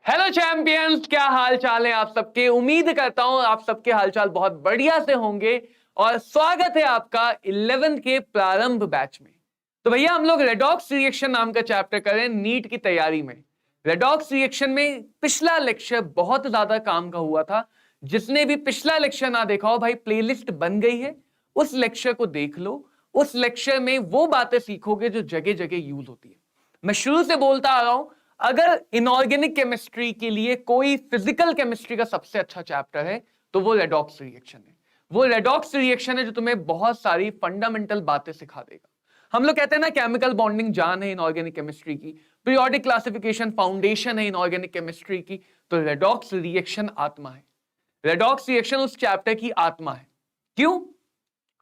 Hello champions, क्या हाल चाल है आप सबके। उम्मीद करता हूं आप सबके हालचाल बहुत बढ़िया से होंगे और स्वागत है आपका 11th के प्रारंभ बैच में। तो भैया हम लोग रेडॉक्स रिएक्शन नाम का चैप्टर कर रहे हैं नीट की तैयारी में। रेडॉक्स रिएक्शन में पिछला लेक्चर बहुत ज्यादा काम का हुआ था। जिसने भी पिछला लेक्चर ना देखा हो भाई, प्लेलिस्ट बन गई है, उस लेक्चर को देख लो। उस लेक्चर में वो बातें सीखोगे जो जगह जगह यूज होती है। मैं शुरू से बोलता आ रहा हूं, अगर इनऑर्गेनिक केमिस्ट्री के लिए कोई फिजिकल केमिस्ट्री का सबसे अच्छा चैप्टर है तो वो रेडॉक्स रिएक्शन है। वो रेडॉक्स रिएक्शन है जो तुम्हें बहुत सारी फंडामेंटल बातें सिखा देगा। हम लोग कहते हैं ना, केमिकल बॉन्डिंग जान है इनऑर्गेनिक केमिस्ट्री की, पीरियोडिक क्लासिफिकेशन फाउंडेशन है इनऑर्गेनिक केमिस्ट्री की। तो रेडॉक्स रिएक्शन आत्मा है। रेडॉक्स रिएक्शन उस चैप्टर की आत्मा है। क्यों?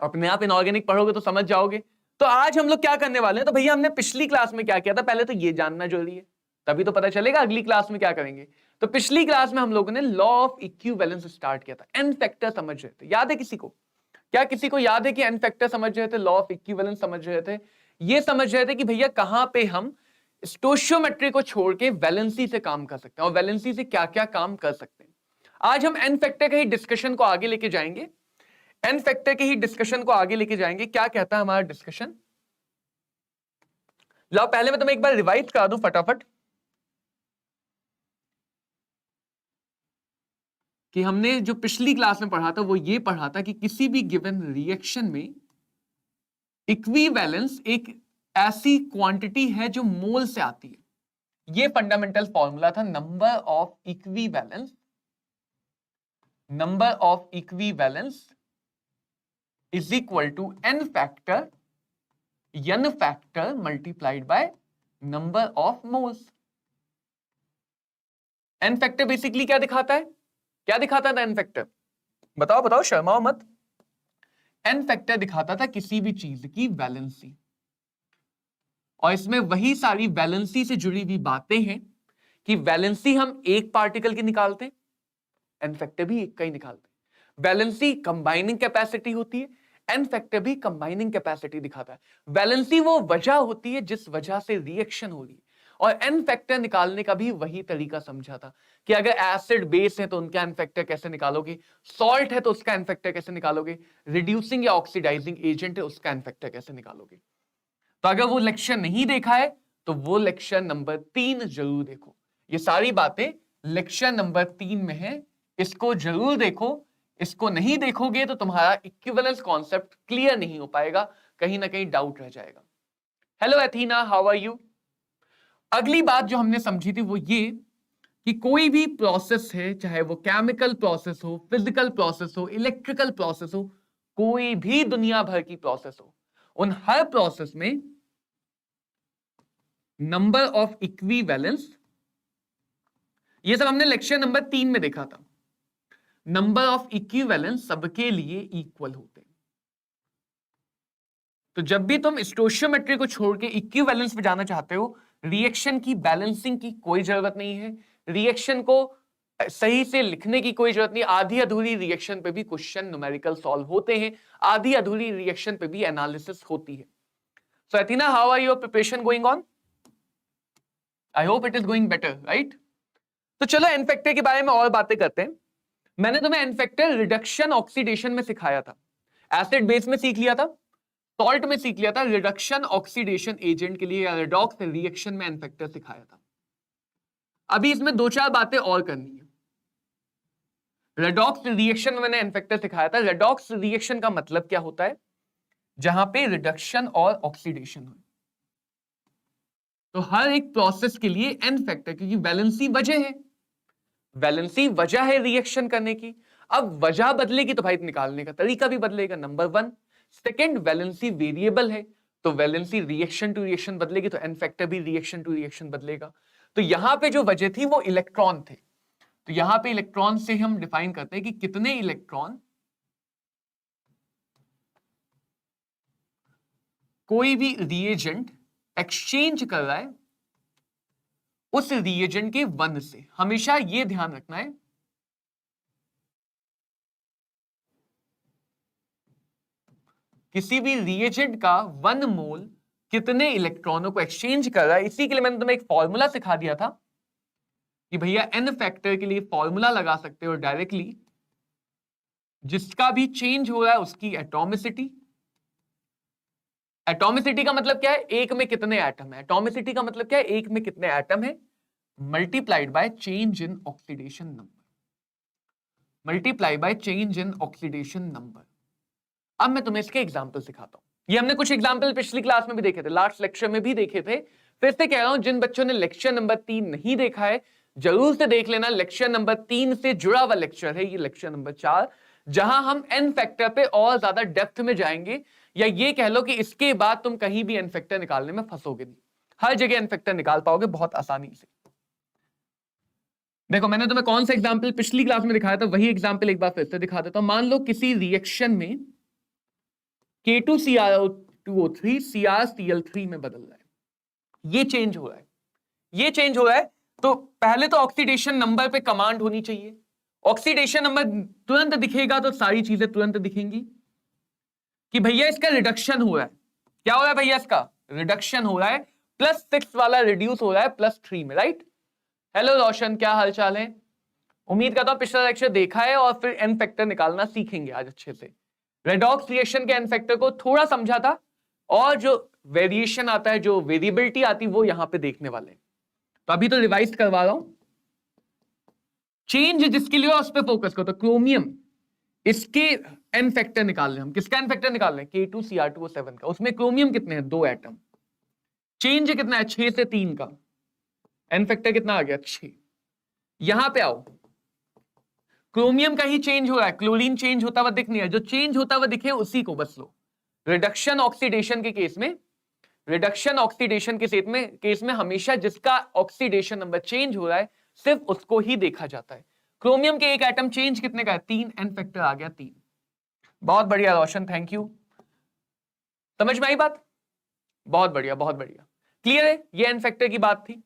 अपने आप इनऑर्गेनिक पढ़ोगे तो समझ जाओगे। तो आज हम लोग क्या करने वाले हैं, तो भैया हमने पिछली क्लास में क्या किया था, पहले तो ये जानना जरूरी है, तभी तो पता चलेगा अगली क्लास में क्या करेंगे। तो पिछली क्लास में हम लोगों ने लॉ ऑफ इक्विवेलेंस स्टार्ट किया था। एन फैक्टर समझ रहे थे, याद है किसी को? क्या किसी को याद है कि एन फैक्टर समझ रहे थे, लॉ ऑफ इक्विवेलेंस समझ रहे थे? ये समझ रहे थे कि भैया कहां पे हम स्टोशियोमेट्री को छोड़ के वैलेंसी से काम कर सकते हैं और वैलेंसी से क्या क्या काम कर सकते हैं। आज हम एन फैक्टर के ही डिस्कशन को आगे लेके जाएंगे। एन फैक्टर के ही डिस्कशन को आगे लेके जाएंगे। क्या कहता है हमारा डिस्कशन? लाओ पहले मैं तुम्हें एक बार रिवाइज करा दूं फटाफट कि हमने जो पिछली क्लास में पढ़ा था वो ये पढ़ा था कि किसी भी गिवन रिएक्शन में इक्विवेलेंस एक ऐसी क्वांटिटी है जो मोल से आती है। ये फंडामेंटल फॉर्मूला था। Number of equivalence is equal to N factor multiplied by number of moles. N factor basically क्या दिखाता है? क्या दिखाता था एन फैक्टर? बताओ बताओ, शर्माओ मत। एन फैक्टर दिखाता था किसी भी चीज की वैलेंसी, और इसमें वही सारी वैलेंसी से जुड़ी हुई बातें हैं कि वैलेंसी हम एक पार्टिकल की निकालते हैं, एन फैक्टर भी एक का ही निकालते हैं। वैलेंसी कंबाइनिंग कैपेसिटी होती है, एन फैक्टर भी कंबाइनिंग कैपेसिटी दिखाता है। वैलेंसी वो वजह होती है जिस वजह से रिएक्शन हो रही है, और एन फैक्टर निकालने का भी वही तरीका समझा था कि अगर एसिड बेस है तो उनका एन फैक्टर कैसे निकालोगे, सॉल्ट है तो उसका एन फैक्टर कैसे निकालोगे, रिड्यूसिंग या ऑक्सीडाइजिंग एजेंट है उसका एन फैक्टर कैसे निकालोगे। तो अगर वो लेक्चर नहीं देखा है तो वो लेक्चर नंबर 3 जरूर देखो। ये सारी बातें लेक्चर नंबर 3 में है, इसको जरूर देखो। इसको नहीं देखोगे तो तुम्हारा इक्विवेलेंस कॉन्सेप्ट क्लियर नहीं हो पाएगा, कहीं ना कहीं डाउट रह जाएगा। Hello Athena, how are you? अगली बात जो हमने समझी थी वो ये कि कोई भी प्रोसेस है, चाहे वो केमिकल प्रोसेस हो, फिजिकल प्रोसेस हो, इलेक्ट्रिकल प्रोसेस हो, कोई भी दुनिया भर की प्रोसेस हो, उन हर प्रोसेस में नंबर ऑफ इक्विवेलेंस, ये सब हमने लेक्चर नंबर 3 में देखा था। नंबर ऑफ इक्विवेलेंस सबके लिए इक्वल होते हैं। तो जब भी तुम स्टोशियोमेट्री को छोड़ के इक्विवेलेंस पे जाना चाहते हो, रिएक्शन की बैलेंसिंग की कोई जरूरत नहीं है, रिएक्शन को सही से लिखने की कोई जरूरत नहीं। आधी अधूरी रिएक्शन पे भी क्वेश्चन न्यूमेरिकल सॉल्व होते हैं, आधी अधूरी रिएक्शन पे भी एनालिसिस होती है। So Athena, how are your preparation going on? I hope it is going better, right? तो चलो एन फैक्टर के बारे में और बातें करते हैं। मैंने तुम्हें एन फैक्टर रिडक्शन ऑक्सीडेशन में सिखाया था, एसिड बेस में सीख लिया था, सॉल्ट में सीख लिया था, रिडक्शन ऑक्सीडेशन एजेंट के लिए या रेडॉक्स रिएक्शन में एन फैक्टर सिखाया था। अभी इसमें दो चार बातें और करनी है। रेडॉक्स रिएक्शन में मैंने एन फैक्टर सिखाया था। रेडॉक्स रिएक्शन का मतलब क्या होता है? जहां पे रिडक्शन और ऑक्सीडेशन हो। तो हर एक प्रोसेस के लिए एन फैक्टर, क्योंकि वैलेंसी वजह है, वैलेंसी वजह है रिएक्शन करने की। अब वजह बदलेगी तो भाई निकालने का तरीका भी बदलेगा, नंबर 1। सेकेंड, वैलेंसी वेरिएबल है, तो वैलेंसी रिएक्शन टू रिएक्शन बदलेगी तो एन फैक्टर भी रिएक्शन टू रिएक्शन बदलेगा। तो यहां पे जो वजह थी वो इलेक्ट्रॉन थे। तो यहां पे इलेक्ट्रॉन से हम डिफाइन करते हैं कि कितने इलेक्ट्रॉन कोई भी रिएजेंट एक्सचेंज कर रहा है उस रिएजेंट के 1 से। हमेशा यह ध्यान रखना है किसी भी रिएजेंट का 1 मोल कितने इलेक्ट्रॉनों को एक्सचेंज कर रहा है। इसी के लिए मैंने तुम्हें एक फॉर्मूला सिखा दिया था कि भैया n फैक्टर के लिए फॉर्मूला लगा सकते हो डायरेक्टली, जिसका भी चेंज हो रहा है उसकी एटॉमिसिटी। एटॉमिसिटी का मतलब क्या है? एक में कितने एटम है। एटॉमिसिटी का मतलब क्या है? एक में कितने एटम है multiplied by change in oxidation number, multiply by change in oxidation number. अब मैं तुम्हें इसके एग्जांपल सिखाता हूं। ये हमने कुछ एग्जांपल पिछली क्लास में भी देखे थे, लास्ट लेक्चर में भी देखे थे। फिर से कह रहा हूं, जिन बच्चों ने लेक्चर नंबर 3 नहीं देखा है जरूर से देख लेना। लेक्चर नंबर 3 से जुड़ा हुआ लेक्चर है ये लेक्चर नंबर 4, जहां हम एन फैक्टर पे और ज्यादा डेप्थ में जाएंगे, या ये कह लो कि इसके बाद तुम कहीं भी एन फैक्टर निकालने में फंसोगे नहीं, हर जगह एन फैक्टर निकाल पाओगे बहुत आसानी से। देखो मैंने तुम्हें कौन सा एग्जांपल पिछली क्लास में दिखाया था, वही एग्जांपल एक बार फिर से दिखा देता हूं। मान लो किसी रिएक्शन में K2CrO2O3 CrCl3 में बदल रहा है, ये चेंज हो रहा है, ये चेंज हो रहा है। तो पहले तो ऑक्सीडेशन नंबर पे कमांड होनी चाहिए। ऑक्सीडेशन नंबर तुरंत दिखेगा तो सारी चीजें तुरंत दिखेंगी कि भैया इसका रिडक्शन हो रहा है। क्या हो रहा है भैया? इसका रिडक्शन हो रहा है, +6 वाला रिड्यूस हो रहा है +3 में, राइट। हेलो रोशन, क्या हाल चाल है? उम्मीद करता हूं पिछला लेक्चर देखा है और फिर एन फैक्टर निकालना सीखेंगे आज अच्छे से। रेडॉक्स रिएक्शन के एन फैक्टर को थोड़ा समझा था, और जो वेरिएशन आता है, जो वेरिएबिलिटी आती है, वो यहां पे देखने वाले हैं। तो अभी तो रिवाइज करवा रहा हूं। चेंज जिसके लिए उस पर फोकस करो। तो क्रोमियम, इसके एन फैक्टर निकाल रहे हैं हम। किसका एन फैक्टर निकाल रहे हैं? K2Cr2O7 का। उसमें क्रोमियम कितने हैं? 2 एटम। चेंज कितना है? 6 से 3 का। एन फैक्टर कितना आ गया? 6। यहां पे आओ, क्रोमियम का ही चेंज हो रहा है, क्लोरीन चेंज होता हुआ दिख नहीं है। जो चेंज होता हुआ दिखे उसी को बस लो। रिडक्शन ऑक्सीडेशन के केस में, रिडक्शन ऑक्सीडेशन के केस में हमेशा जिसका ऑक्सीडेशन नंबर चेंज हो रहा है सिर्फ उसको ही देखा जाता है। क्रोमियम के एक एटम चेंज कितने का है? 3। एन फैक्टर आ गया 3। बहुत बढ़िया रोशन, थैंक यू। समझ में आई बात? बहुत बढ़िया, बहुत बढ़िया, क्लियर है। ये एन फैक्टर की बात थी।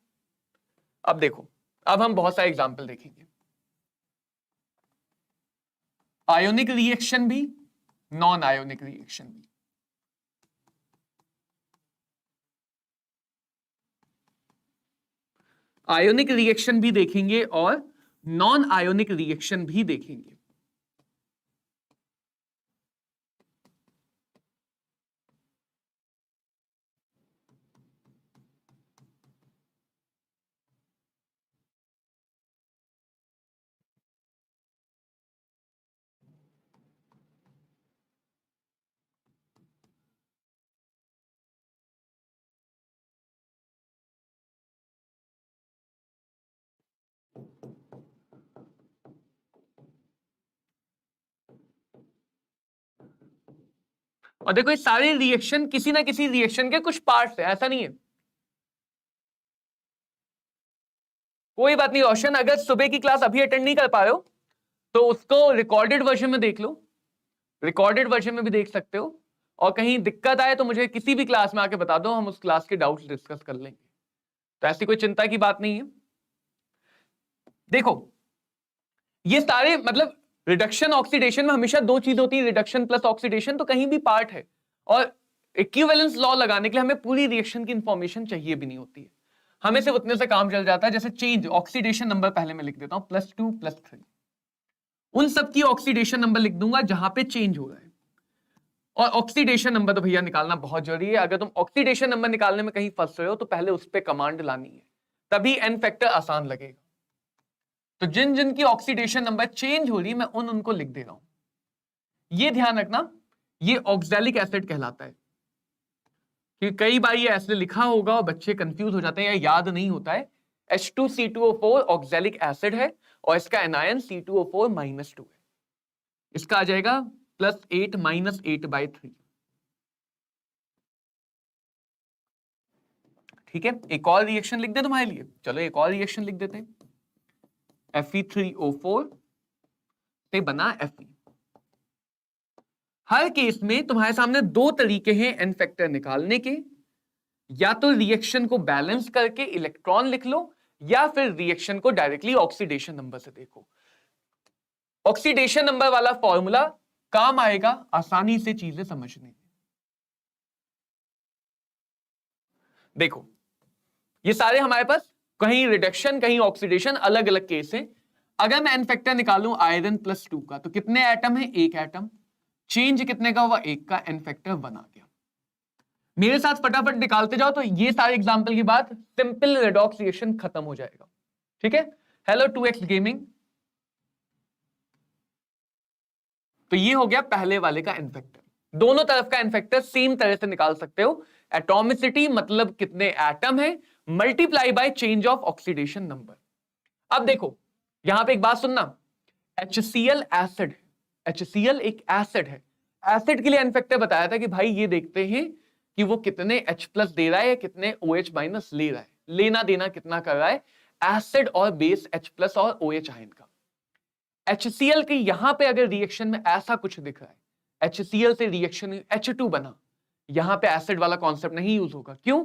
अब देखो, अब हम बहुत सारे एग्जाम्पल देखेंगे। आयोनिक रिएक्शन भी, नॉन आयोनिक रिएक्शन भी। आयोनिक रिएक्शन भी देखेंगे और नॉन आयोनिक रिएक्शन भी देखेंगे। और देखो, ये सारे रिएक्शन किसी ना किसी रिएक्शन के कुछ पार्ट्स हैं, ऐसा नहीं है। कोई बात नहीं रोशन, अगर सुबह की क्लास अभी अटेंड नहीं कर पा रहे हो तो उसको रिकॉर्डेड वर्जन में देख लो, रिकॉर्डेड वर्जन में भी देख सकते हो। और कहीं दिक्कत आए तो मुझे किसी भी क्लास में आके बता दो, हम उस क्लास के डाउट्स डिस्कस कर लेंगे। तो ऐसी कोई चिंता की बात नहीं है। देखो, ये सारे मतलब रिडक्शन ऑक्सीडेशन में हमेशा 2 चीज होती है, रिडक्शन प्लस ऑक्सीडेशन, तो कहीं भी पार्ट है। और इक्विवेलेंस लॉ लगाने के लिए हमें पूरी रिएक्शन की इंफॉर्मेशन चाहिए भी नहीं होती है, हमें सिर्फ उतने से काम चल जाता है। जैसे चेंज ऑक्सीडेशन नंबर पहले मैं लिख देता हूं, +2 +3, उन सब की ऑक्सीडेशन नंबर लिख दूंगा जहां पे चेंज हो रहा है। और ऑक्सीडेशन नंबर तो भैया निकालना बहुत जरूरी है। अगर तुम ऑक्सीडेशन नंबर निकालने में कहीं फंस रहे हो तो पहले उस पर कमांड लानी है, तभी एन फैक्टर आसान लगेगा। तो जिन जिन की ऑक्सीडेशन नंबर चेंज हो रही, मैं उनको लिख दे रहा हूं। ये ध्यान रखना, ये ऑक्सैलिक एसिड कहलाता है। क्योंकि कई बार ये ऐसे लिखा होगा और बच्चे कंफ्यूज हो जाते हैं या याद नहीं होता है। H2C2O4 ऑक्सैलिक एसिड है और इसका एनायन C2O4-2 है। इसका आ जाएगा +8 -8/3। ठीक है, एक और रिएक्शन लिख दे तुम्हारे लिए। चलो एक और रिएक्शन लिख देते हैं। Fe3O4 से बना Fe। हर केस में तुम्हारे सामने 2 तरीके हैं एन फैक्टर निकालने के। या तो रिएक्शन को बैलेंस करके इलेक्ट्रॉन लिख लो, या फिर रिएक्शन को डायरेक्टली ऑक्सीडेशन नंबर से देखो। ऑक्सीडेशन नंबर वाला फॉर्मूला काम आएगा आसानी से चीजें समझने में। देखो, ये सारे हमारे पास कहीं रिडक्शन कहीं ऑक्सीडेशन, अलग अलग केस है। अगर मैं एन फैक्टर निकालूं आयरन +2 का, तो कितने एटम है? एक एटम। चेंज कितने का हुआ? एक का। एन फैक्टर 1 आ गया। मेरे साथ फटाफट निकालते जाओ, तो ये सारे एग्जांपल की बात सिंपल रेडॉक्स रिएक्शन खत्म हो जाएगा। ठीक है, हेलो 2x गेमिंग। तो ये हो गया पहले वाले का एन फैक्टर। दोनों तरफ का एन फैक्टर सेम तरह से निकाल सकते हो। एटॉमिसिटी मतलब कितने एटम है, multiply by change of oxidation number. अब देखो यहां पे एक बात सुनना, HCl एसिड, HCl एक एसिड है। एसिड के लिए एन फैक्टर बताया था कि भाई ये देखते हैं कि वो कितने H+ दे रहा है या कितने OH- ले रहा है, लेना देना कितना कर रहा है एसिड और बेस H+ और OH आयन का। HCl के यहां पे अगर रिएक्शन में ऐसा कुछ दिख रहा है, HCl से रिएक्शन H2 बना, यहां पे एसिड वाला कॉन्सेप्ट नहीं यूज होगा। क्यों?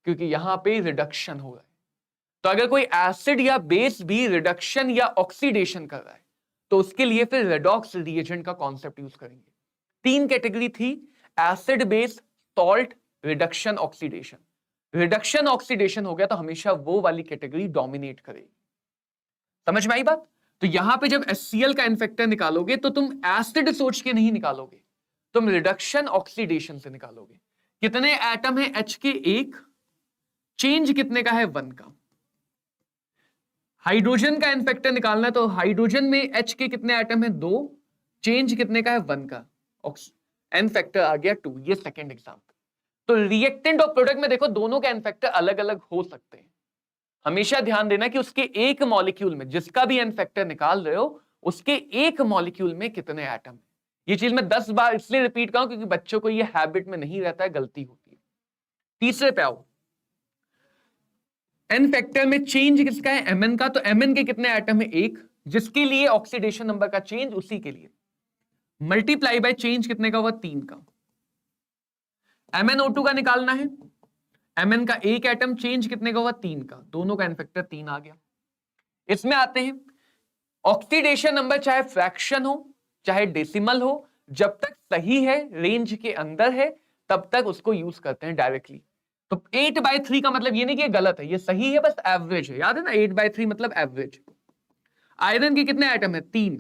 क्योंकि यहां पे रिडक्शन हो रहा है। तो अगर कोई एसिड या बेस भी रिडक्शन या ऑक्सीडेशन कर रहा है, तो उसके लिए फिर रेडॉक्स रिएजेंट का कॉन्सेप्ट यूज करेंगे। 3 कैटेगरी थी, acid base salt reduction oxidation. Reduction oxidation हो गया तो हमेशा वो वाली कैटेगरी डोमिनेट करेगी। समझ में आई बात? तो यहां पे जब HCl का एन फैक्टर निकालोगे तो तुम एसिड सोच के नहीं निकालोगे, तुम रिडक्शन ऑक्सीडेशन से निकालोगे। कितने एटम है H के? एक। चेंज कितने का है? 1 का। हाइड्रोजन का एन फैक्टर निकालना है, तो हाइड्रोजन में H के कितने एटम है? 2। चेंज कितने का है? 1 का। एन फैक्टर आ गया 2। ये सेकंड एग्जांपल। तो रिएक्टेंट और प्रोडक्ट में देखो दोनों के एन फैक्टर अलग अलग हो सकते हैं। हमेशा ध्यान देना कि उसके एक मॉलिक्यूल में, जिसका भी एन फैक्टर निकाल रहे हो, उसके एक मॉलिक्यूल में कितने एटम है। ये चीज मैं 10 बार इसलिए रिपीट करूं क्योंकि बच्चों को ये हैबिट में नहीं रहता है, गलती होती है। तीसरे पे आओ, एन फैक्टर में चेंज किसका है? Mn का। तो Mn के कितने एटम है? एक। जिसके लिए ऑक्सीडेशन नंबर का चेंज, उसी के लिए मल्टीप्लाई बाय चेंज कितने का हुआ? 3 का। MnO2 का निकालना है, Mn का एक एटम, चेंज कितने का हुआ? 3 का। दोनों का एन फैक्टर 3 आ गया। इसमें आते हैं, ऑक्सीडेशन नंबर चाहे फ्रैक्शन हो चाहे डेसिमल हो, जब तक सही है, रेंज के अंदर है, तब तक उसको यूज करते हैं डायरेक्टली। तो 8/3 का मतलब ये नहीं कि ये गलत है, ये सही है, बस एवरेज है। याद है ना, 8/3 मतलब एवरेज। आयरन के कितने एटम है? 3।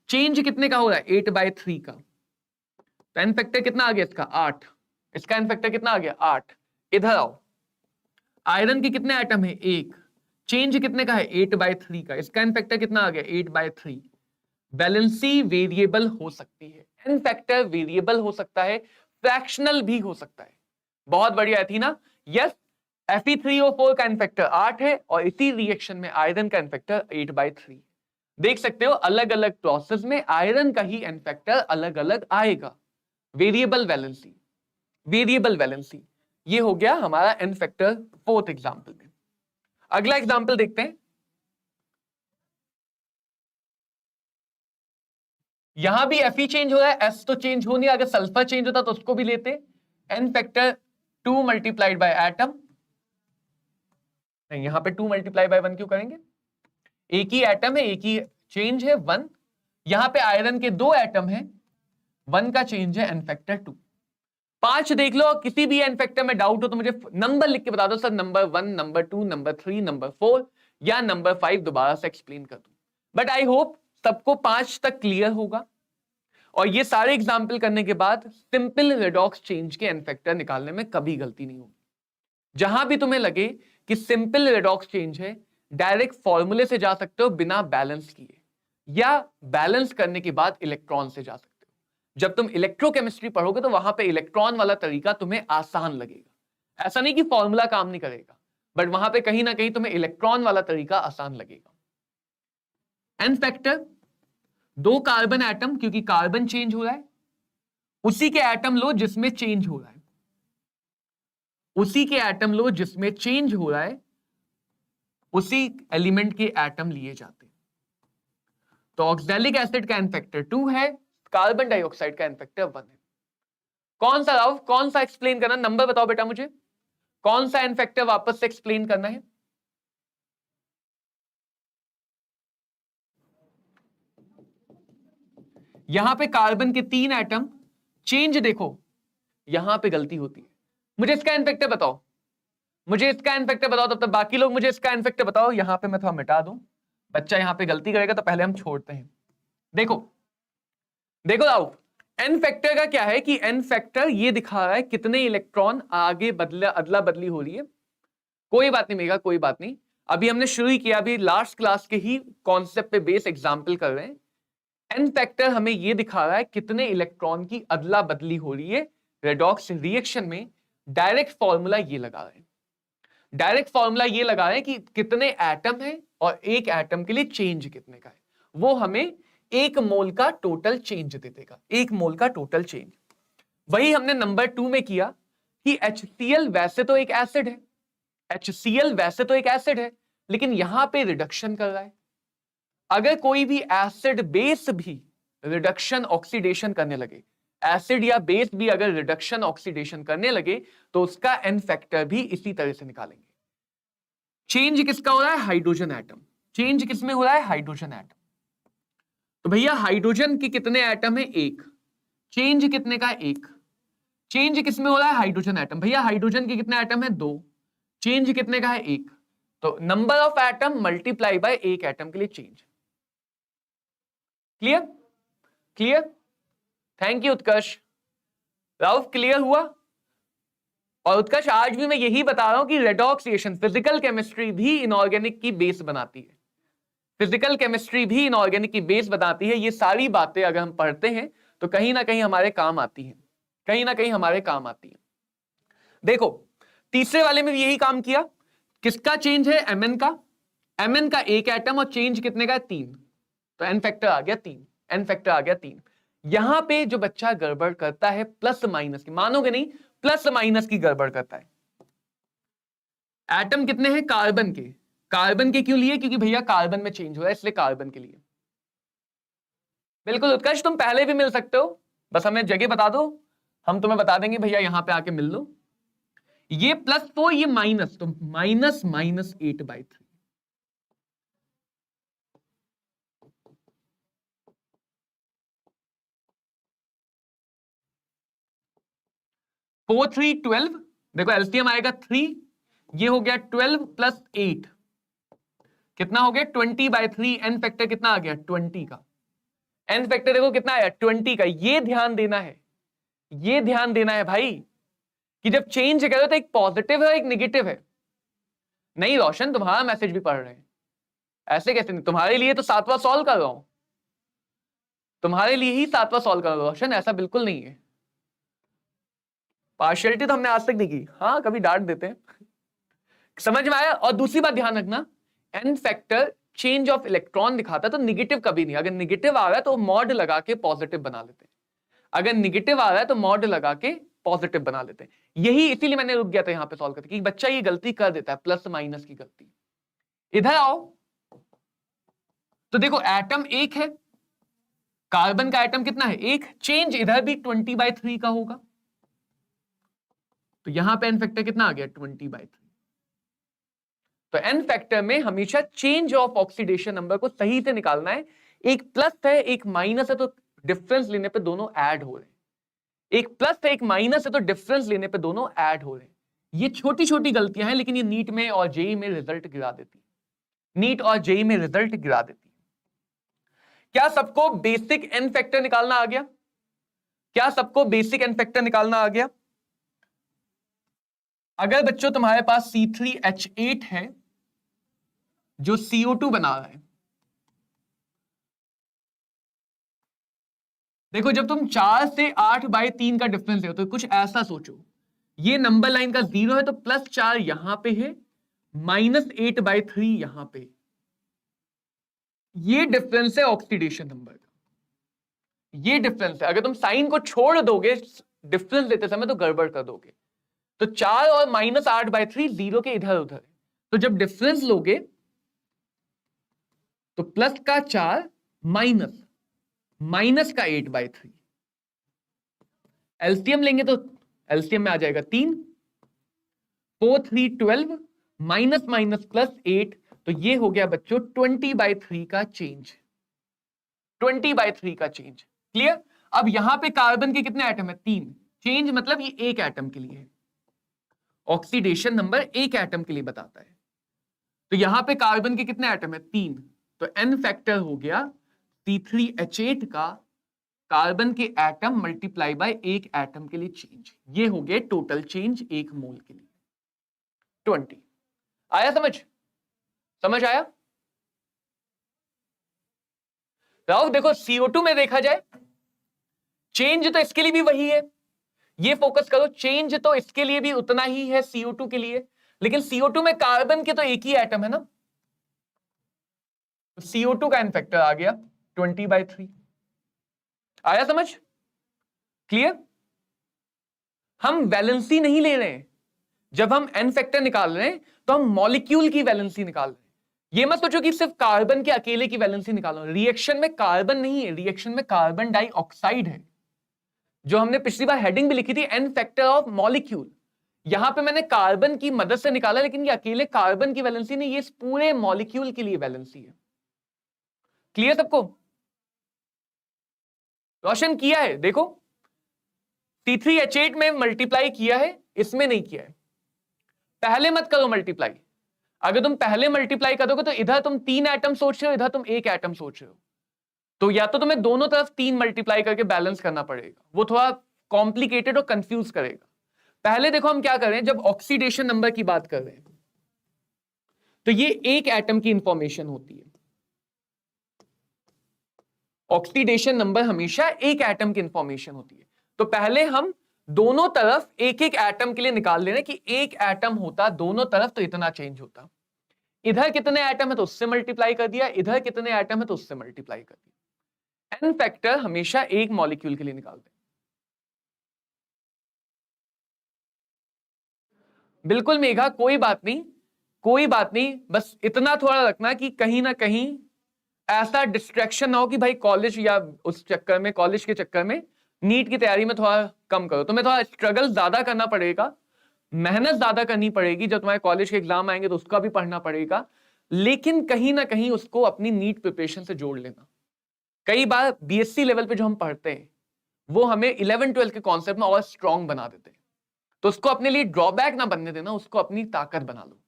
चेंज कितने का हो रहा है? 8/3 का। तो एन फैक्टर कितना आ गया इसका? 8। इसका एन फैक्टर कितना आ गया? 8। इधर आओ, आयरन के कितने एटम है? 1। चेंज कितने का है? 8/3 का। इसका एन फैक्टर कितना आ गया? 8/3। बैलेंसी वेरिएबल हो सकती है, एन फैक्टर वेरिएबल हो सकता है, फ्रैक्शनल भी हो सकता है। बहुत बढ़िया थी ना? यस, Fe3O4 का एन फैक्टर 8 है और इसी रिएक्शन में आयरन का एन फैक्टर 8/3। देख सकते हो अलग अलग प्रोसेस में आयरन का ही एन फैक्टर अलग अलग आएगा। वेरिएबल वैलेंसी, वेरिएबल वैलेंसी, ये हो गया हमारा एन फैक्टर 4th एग्जांपल में। अगला एग्जांपल देखते हैं। यहां भी Fe चेंज हो रहा है, S तो चेंज हो नहीं, अगर सल्फर चेंज होता तो उसको भी लेते। N factor 2 multiplied by atom, नहीं यहां पे 2 मल्टीप्लाई बाय 1 क्यों करेंगे? एक ही एटम है, एक ही चेंज है 1। यहां पे आयरन के 2 एटम है, 1 का चेंज है, एन फैक्टर 2। 5 देख लो, किसी भी एन फैक्टर में डाउट हो तो मुझे नंबर लिख के बता दो, sir number 1, number 2, number 3, number 4 या नंबर 5 दोबारा से एक्सप्लेन कर दूं। बट आई होप सबको 5 तक क्लियर होगा। और ये सारे एग्जाम्पल करने के बाद सिंपल रेडॉक्स चेंज के एन फैक्टर निकालने में कभी गलती नहीं होगी। जहां भी तुम्हें लगे कि सिंपल रेडॉक्स चेंज है, डायरेक्ट फॉर्मूले से जा सकते हो बिना बैलेंस किए, या बैलेंस करने के बाद इलेक्ट्रॉन से जा सकते हो। जब तुम इलेक्ट्रोकेमिस्ट्री पढ़ोगे तो वहां पे इलेक्ट्रॉन वाला तरीका तुम्हें आसान लगेगा। ऐसा नहीं कि फॉर्मूला काम नहीं करेगा, बट वहां पे कहीं ना कहीं तुम्हें इलेक्ट्रॉन वाला तरीका आसान लगेगा। एन फैक्टर 2 कार्बन एटम, क्योंकि कार्बन चेंज हो रहा है, उसी के एटम लो जिसमें चेंज हो रहा है, उसी के एटम लो जिसमें चेंज हो रहा है, उसी एलिमेंट के एटम लिए जाते हैं। तो ऑक्सैलिक एसिड का एन फैक्टर 2 है, कार्बन डाइऑक्साइड का एन फैक्टर 1 है। कौन सा राव, कौन सा एक्सप्लेन करना? नंबर बताओ बेटा मुझे, कौन सा एन फैक्टर वापस से एक्सप्लेन करना है? यहां पे कार्बन के 3 एटम, चेंज देखो, यहां पे गलती होती है। मुझे इसका एन फैक्टर बताओ। मुझे इसका एन फैक्टर बताओ, तब तक बाकी लोग मुझे इसका एन फैक्टर बताओ। यहां पे मैं थोड़ा मिटा दूं, बच्चा यहां पे गलती करेगा तो पहले हम छोड़ते हैं। देखो देखो आओ, एन फैक्टर का क्या है कि एन फैक्टर ये दिखा रहा है कितने इलेक्ट्रॉन आगे अदला बदली हो रही है। कोई बात नहीं मेगा, कोई बात नहीं, अभी हमने शुरू ही किया, अभी लास्ट क्लास के ही कॉन्सेप्ट पे बेस एग्जांपल कर रहे हैं। एन फैक्टर हमें ये दिखा रहा है कितने इलेक्ट्रॉन की अदला बदली हो रही है रेडॉक्स रिएक्शन में। डायरेक्ट फॉर्मूला ये लगा रहे हैं, डायरेक्ट फॉर्मूला ये लगा रहे हैं कि कितने एटम है और एक एटम के लिए चेंज कितने का है, वो हमें 1 मोल का टोटल चेंज दे देगा, 1 मोल का टोटल चेंज। वही हमने नंबर 2 में किया कि HCl वैसे तो एक एसिड है, HCl वैसे तो एक एसिड है, लेकिन यहां पे रिडक्शन कर रहा है। अगर कोई भी एसिड बेस भी रिडक्शन ऑक्सीडेशन करने लगे, एसिड या बेस भी अगर रिडक्शन ऑक्सीडेशन करने लगे, तो उसका एन फैक्टर भी इसी तरह से निकालेंगे। चेंज किसका हो रहा है? Hydrogen atom. चेंज किसमें हो रहा है? Hydrogen atom. तो भैया हाइड्रोजन के कितने एटम है? 1। चेंज कितने का? 1। चेंज किसमें हो रहा है? Hydrogen atom. भैया हाइड्रोजन के कितने एटम है? 2। चेंज कितने का है? 1। तो number of atom multiply by 1 atom के लिए change. Clear? Clear? Thank you Utkarsh. Rauf clear हुआ? और उत्कर्ष आज भी मैं यही बता रहा हूं कि रेडॉक्स रिएक्शन, फिजिकल केमिस्ट्री भी इनऑर्गेनिक की बेस बनाती है, फिजिकल केमिस्ट्री भी इनऑर्गेनिक की बेस बनाती है। ये सारी बातें अगर हम पढ़ते हैं तो कहीं ना कहीं हमारे काम आती हैं, कहीं ना कहीं हमारे काम आती हैं। देखो तीसरे वाले में भी यही काम किया। किसका चेंज है? Mn का। Mn का 1 एटम और चेंज कितने का है? 3। तो एन फैक्टर आ गया 3, एन फैक्टर आ गया 3। यहां पे जो बच्चा गड़बड़ करता है प्लस माइनस की, मानोगे नहीं, प्लस माइनस की गड़बड़ करता है। एटम कितने हैं? कार्बन के। कार्बन के क्यों लिए? क्योंकि भैया कार्बन में चेंज हो रहा है, इसलिए कार्बन के लिए। बिल्कुल उत्कर्ष, तुम पहले भी मिल सकते हो, बस हमें जगह बता दो, हम तुम्हें बता देंगे भैया यहां पे आके मिल लो। ये +4, ये माइनस, तो माइनस माइनस 8/3। 4 3 12, देखो एलसीएम आएगा 3, ये हो गया 12 + 8, कितना हो गया? 20/3। एन फैक्टर कितना आ गया? 20 का। एन फैक्टर देखो कितना आया? 20 का। ये ध्यान देना है, ये ध्यान देना है भाई कि जब चेंज करो तो एक पॉजिटिव है और एक नेगेटिव है। नहीं रोशन, तुम्हारा मैसेज भी पढ़ रहे हैं, ऐसे कैसे नहीं? तुम्हारे लिए तो 7वां सॉल्व कर रहा हूं, तुम्हारे लिए ही 7वां सॉल्व कर रहा हूं रोशन, ऐसा बिल्कुल नहीं है। पार्शियलिटी तो हमने आज तक नहीं की, हाँ कभी डांट देते हैं। समझ में आया? और दूसरी बात ध्यान रखना, N factor change of electron दिखाता है तो निगेटिव कभी नहीं। अगर निगेटिव आ रहा है तो मॉड लगा के पॉजिटिव बना लेते हैं, अगर निगेटिव आ रहा है तो मॉड लगा के पॉजिटिव बना लेते हैं। यही इसीलिए मैंने रुक गया था यहां पे सॉल्व करके कि बच्चा ये गलती कर देता है, प्लस माइनस की गलती। इधर आओ तो देखो एटम 1 है, कार्बन का एटम कितना है? 1। चेंज इधर भी 20/3 का होगा, तो यहां पे एन फैक्टर कितना आ गया? 20/3। तो एन फैक्टर में हमेशा चेंज ऑफ ऑक्सीडेशन नंबर को सही से निकालना है। एक प्लस है एक माइनस है, तो डिफरेंस लेने पे दोनों ऐड हो रहे हैं। एक प्लस है एक माइनस है, तो डिफरेंस लेने पे दोनों ऐड हो रहे हैं। ये छोटी छोटी गलतियां हैं, लेकिन ये नीट में और जेई में रिजल्ट गिरा देती है, नीट और जेई में रिजल्ट गिरा देती है। क्या सबको बेसिक एन फैक्टर निकालना आ गया? क्या सबको बेसिक एन फैक्टर निकालना आ गया? अगर बच्चों तुम्हारे पास C3H8 है जो CO2 बना रहा है, देखो जब तुम 4 से 8/3 का डिफरेंस है तो कुछ ऐसा सोचो, ये नंबर लाइन का 0 है तो +4 यहां पे है, -8/3 यहां पे। ये डिफरेंस है ऑक्सीडेशन नंबर का, ये डिफरेंस है। अगर तुम साइन को छोड़ दोगे डिफरेंस लेते समय तो गड़बड़ कर दोगे। तो 4 और -8/3 0 के इधर उधर, तो जब डिफरेंस लोगे तो प्लस का 4 माइनस का 8/3। एलसीएम लेंगे तो एलसीएम में आ जाएगा 3, 4 3 12 माइनस माइनस +8, तो ये हो गया बच्चों 20/3 का चेंज, 20/3 का चेंज। क्लियर? अब यहां पे कार्बन के कितने एटम है? 3। चेंज मतलब ये एक एटम के लिए है, ऑक्सीडेशन नंबर एक एटम के लिए बताता है। तो यहां पे कार्बन के कितने एटम है? 3। तो n फैक्टर हो गया C3H8 का कार्बन के एटम मल्टीप्लाई बाय एक एटम के लिए चेंज। ये हो गया टोटल चेंज एक मोल के लिए 20। आया समझ? समझ आया? राव देखो CO2 में देखा जाए चेंज तो इसके लिए भी वही है, ये फोकस करो, चेंज तो इसके लिए भी उतना ही है CO2 के लिए, लेकिन CO2 में कार्बन के तो एक ही एटम है ना, तो CO2 का n फैक्टर आ गया 20/3। आया समझ? क्लियर? हम वैलेंसी नहीं ले रहे हैं, जब हम n फैक्टर निकाल रहे हैं तो हम मॉलिक्यूल की वैलेंसी निकाल रहे हैं। ये मत सोचो कि सिर्फ कार्बन के अकेले की वैलेंसी निकालो, रिएक्शन में कार्बन नहीं है, रिएक्शन में कार्बन डाइऑक्साइड है। जो हमने पिछली बार हेडिंग भी लिखी थी n फैक्टर ऑफ मॉलिक्यूल, यहां पे मैंने कार्बन की मदद से निकाला, लेकिन ये अकेले कार्बन की वैलेंसी नहीं, ये इस पूरे मॉलिक्यूल के लिए वैलेंसी है। क्लियर सबको? रोशन किया है? देखो C3H8 में मल्टीप्लाई किया है, इसमें नहीं किया है। पहले मत करो मल्टीप्लाई, अगर तुम पहले मल्टीप्लाई करोगे तो इधर तुम 3 एटम सोच रहे हो, इधर तुम एक एटम सोच रहे हो, तो या तो तुम्हें दोनों तरफ 3 मल्टीप्लाई करके बैलेंस करना पड़ेगा, वो थोड़ा कॉम्प्लिकेटेड और कंफ्यूज करेगा। पहले देखो हम क्या कर रहे हैं, जब ऑक्सीडेशन नंबर की बात कर रहे हैं तो ये एक एटम की इंफॉर्मेशन होती है। ऑक्सीडेशन नंबर हमेशा एक एटम की इंफॉर्मेशन होती है। तो पहले हम दोनों तरफ एक एक एटम के लिए निकाल ले रहे हैं कि एक एटम होता दोनों तरफ तो इतना चेंज होता। इधर कितने एटम है तो उससे मल्टीप्लाई कर दिया, इधर कितने एटम है तो उससे मल्टीप्लाई कर दिया। n फैक्टर हमेशा एक मॉलिक्यूल के लिए निकालते हैं। बिल्कुल मेघा, कोई बात नहीं, कोई बात नहीं, बस इतना थोड़ा रखना कि कहीं ना कहीं ऐसा डिस्ट्रैक्शन ना हो कि भाई कॉलेज या उस चक्कर में, कॉलेज के चक्कर में नीट की तैयारी में थोड़ा कम करो। तुम्हें थोड़ा स्ट्रगल ज्यादा करना पड़ेगा, मेहनत ज्यादा करनी पड़ेगी, जब तुम्हारे कॉलेज के एग्जाम आएंगे तो उसका भी पढ़ना पड़ेगा, लेकिन कहीं ना कहीं उसको अपनी नीट प्रिपरेशन से जोड़ लेना। कई बार BSc लेवल पे जो हम पढ़ते हैं वो हमें 11-12 के कॉन्सेप्ट में और स्ट्रॉन्ग बना देते हैं, तो उसको अपने लिए ड्रॉबैक ना बनने देना, उसको अपनी ताकत बना लो।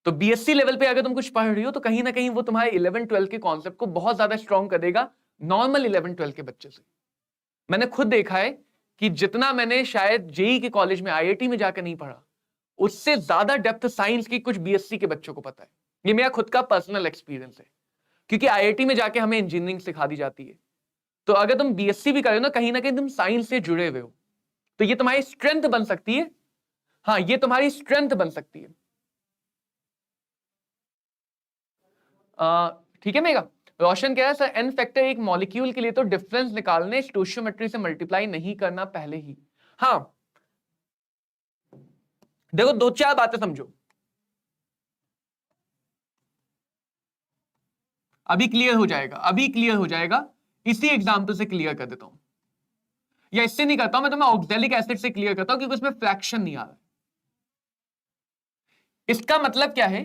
तो BSc लेवल पे अगर तुम कुछ पढ़ रही हो तो कहीं ना कहीं वो तुम्हारे 11-12 के कॉन्सेप्ट को बहुत ज्यादा स्ट्रॉन्ग कर देगा नॉर्मल 11-12 के बच्चे से। मैंने खुद देखा है कि जितना मैंने शायद JEE के कॉलेज में, IIT में जाकर नहीं पढ़ा, उससे ज्यादा डेप्थ साइंस की कुछ BSc के बच्चों को पता है। ये मेरा खुद का पर्सनल एक्सपीरियंस है, क्योंकि IIT में जाके हमें इंजीनियरिंग सिखा दी जाती है। तो अगर तुम BSc भी कर रहे हो ना, कहीं ना कहीं तुम साइंस से जुड़े हुए हो, तो ये तुम्हारी स्ट्रेंथ बन सकती है। हाँ, ये तुम्हारी स्ट्रेंथ बन सकती है। ठीक है मेगा? रोशन कह रहा है सर n फैक्टर एक मॉलिक्यूल के लिए तो डिफरेंस निकालने स्टोइचियोमेट्री से मल्टीप्लाई नहीं करना पहले ही। हाँ देखो, 2-4 बातें समझो, अभी क्लियर हो जाएगा, अभी क्लियर हो जाएगा। इसी एग्जाम्पल से क्लियर कर देता हूं, या इससे नहीं करता हूं मैं, तो मैं ऑक्सैलिक एसिड से क्लियर करता हूं क्योंकि उसमें फ्रैक्शन नहीं आ रहा। इसका मतलब क्या है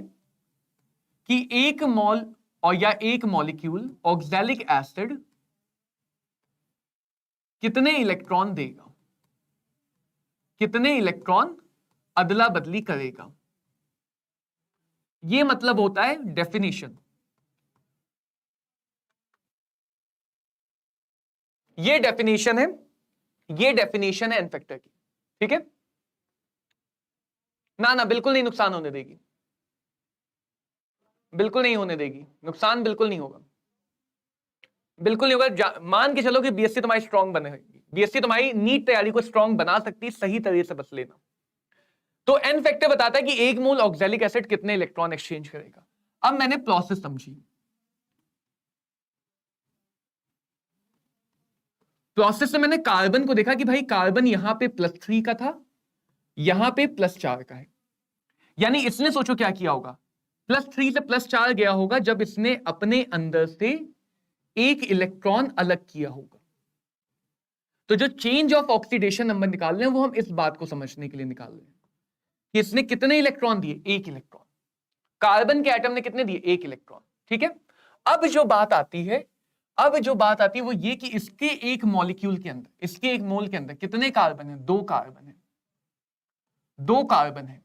कि एक मॉल और या एक मॉलिक्यूल ऑक्सैलिक एसिड कितने इलेक्ट्रॉन देगा, कितने इलेक्ट्रॉन अदला बदली करेगा, यह मतलब होता है डेफिनेशन। ये डेफिनेशन है, ये डेफिनेशन है n फैक्टर की। ठीक है ना? ना बिल्कुल नहीं नुकसान होने देगी, बिल्कुल नहीं होने देगी नुकसान, बिल्कुल नहीं होगा, बिल्कुल नहीं होगा। मान के चलो कि BSc तुम्हारी स्ट्रांग बनेगी, BSc तुम्हारी नीट तैयारी को स्ट्रांग बना सकती है, सही तरीके से बस लेना। तो n फैक्टर बताता है कि एक मोल ऑक्सैलिक एसिड कितने इलेक्ट्रॉन एक्सचेंज करेगा। अब मैंने प्रोसेस समझी, प्रोसेस में मैंने कार्बन को देखा कि भाई कार्बन यहां पे +3 का था, यहां पे +4 का है, यानी इसने सोचो क्या किया होगा, +3 से +4 गया होगा जब इसने अपने अंदर से एक इलेक्ट्रॉन अलग किया होगा। तो जो चेंज ऑफ ऑक्सीडेशन नंबर निकाल रहे हैं वो हम इस बात को समझने के लिए निकाल रहे हैं कि इसने कितने इलेक्ट्रॉन दिए, एक इलेक्ट्रॉन। कार्बन के एटम ने कितने दिए, एक इलेक्ट्रॉन। ठीक है, अब जो बात आती है, अब जो बात आती है वो ये कि इसके एक मॉलिक्यूल के अंदर, इसके एक मोल के अंदर कितने कार्बन है, 2 कार्बन है। दो कार्बन है,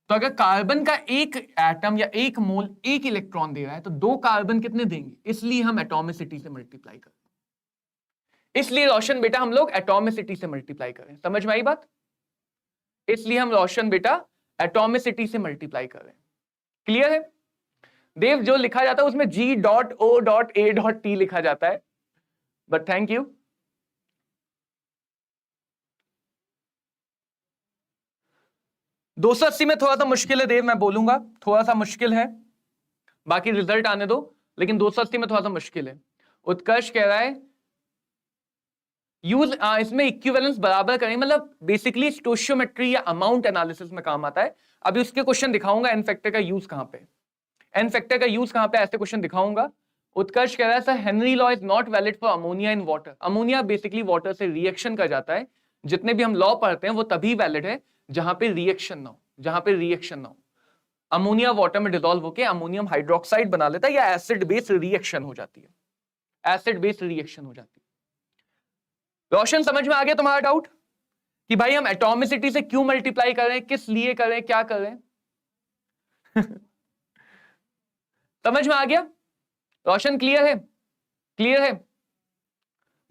तो अगर कार्बन का एक एटम या एक मोल एक इलेक्ट्रॉन दे रहा है तो दो कार्बन कितने देंगे, इसलिए हम एटॉमिसिटी से मल्टीप्लाई करें। इसलिए रोशन बेटा हम लोग एटॉमिसिटी से मल्टीप्लाई करें। समझ में आई बात? इसलिए हम रोशन बेटा एटॉमिसिटी से मल्टीप्लाई करें। क्लियर है देव? जो लिखा जाता है उसमें G.O.A.T लिखा जाता है, बट थैंक यू। दो सौ अस्सी में थोड़ा सा मुश्किल है देव, मैं बोलूंगा थोड़ा सा मुश्किल है, बाकी रिजल्ट आने दो, लेकिन 280 में थोड़ा सा मुश्किल है। उत्कर्ष कह रहा है यूज इसमें इक्विवेलेंस बराबर करें, मतलब बेसिकली स्टोशियोमेट्री या अमाउंट एनालिसिस में काम आता है। अभी उसके क्वेश्चन दिखाऊंगा, एन फैक्टर का यूज कहां पे, एन फैक्टर का यूज कहां पे, ऐसे क्वेश्चन दिखाऊंगा। उत्कर्ष कह रहा है sir Henry law is not valid for ammonia in water. Ammonia basically water से रिएक्शन कर जाता है, जितने भी हम लॉ पढ़ते हैं वो तभी वैलिड है जहां पे रिएक्शन ना हो, जहां पे रिएक्शन ना हो। अमोनिया वाटर में डिसॉल्व होकर अमोनियम हाइड्रोक्साइड बना लेता है या एसिड बेस रिएक्शन हो जाती है, एसिड बेस रिएक्शन हो जाती है। रोशन समझ में आ गया तुम्हारा डाउट कि भाई हम एटॉमिसिटी से क्यों मल्टीप्लाई कर रहे हैं, किस लिए कर रहे हैं, क्या कर रहे हैं? समझ में आ गया रोशन? क्लियर है? क्लियर है?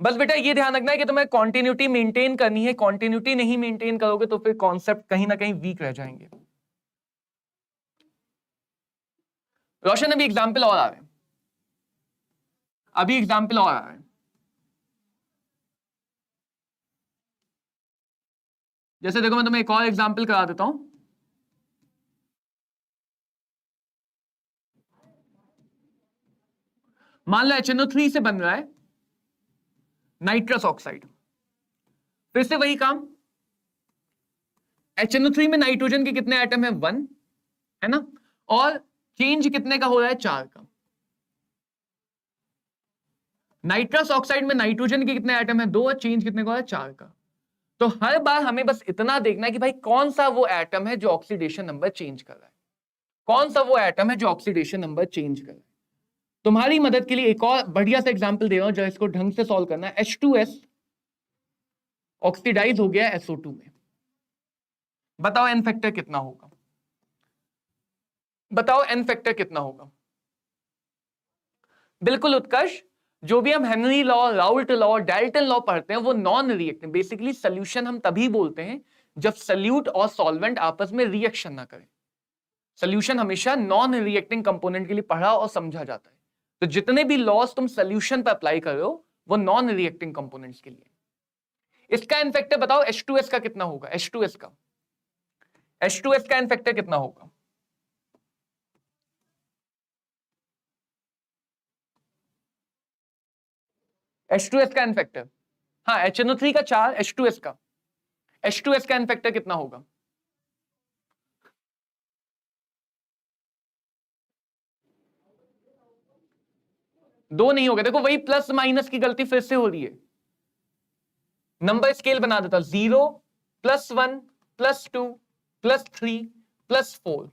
बस बेटा ये ध्यान रखना है कि तुम्हें कॉन्टिन्यूटी मेंटेन करनी है, कॉन्टिन्यूटी नहीं मेंटेन करोगे तो फिर कॉन्सेप्ट कहीं ना कहीं वीक रह जाएंगे। रोशन अभी एग्जाम्पल और आ रहे हैं, अभी एग्जाम्पल और आ रहे हैं। जैसे देखो मैं तुम्हें एक और एग्जाम्पल करा देता हूं। मान लो HNO3 से बन रहा है नाइट्रस ऑक्साइड, फिर से वही काम। HNO3 में नाइट्रोजन के कितने एटम है, 1 है ना, और चेंज कितने का हो रहा है, 4 का। नाइट्रस ऑक्साइड में नाइट्रोजन के कितने एटम है, 2, और चेंज कितने का हो रहा है, 4 का। तो हर बार हमें बस इतना देखना है कि भाई कौन सा वो एटम है जो ऑक्सीडेशन नंबर चेंज कर रहा है, कौन सा वो एटम है जो ऑक्सीडेशन नंबर चेंज कर रहा है। तुम्हारी मदद के लिए एक और बढ़िया सा एग्जांपल दे रहा हूं जो इसको ढंग से सॉल्व करना है। H2S ऑक्सीडाइज हो गया SO2 में, बताओ एन फैक्टर कितना होगा, बताओ एन फैक्टर कितना होगा। बिल्कुल उत्कर्ष, जो भी हम Henry law, Raoult law, Dalton law पढ़ते हैं वो नॉन रिएक्टिव, बेसिकली सोल्यूशन हम तभी बोलते हैं जब सल्यूट और सॉल्वेंट आपस में रिएक्शन ना करें। सोल्यूशन हमेशा नॉन रिएक्टिंग कंपोनेंट के लिए पढ़ा और समझा जाता है। तो जितने भी लॉस तुम सोल्यूशन पर अप्लाई कर रहे हो वो नॉन रिएक्टिंग कंपोनेंट्स के लिए। इसका एन फैक्टर बताओ H2S का कितना होगा, H2S का, H2S का एन फैक्टर कितना होगा। H2S का एन फैक्टर, हाँ HNO3 का 4, H2S का, H2S का एन फैक्टर कितना होगा। दो नहीं होगा, देखो वही प्लस माइनस की गलती फिर से हो रही है। नंबर स्केल बना देता, 0 +1 +2 +3 +4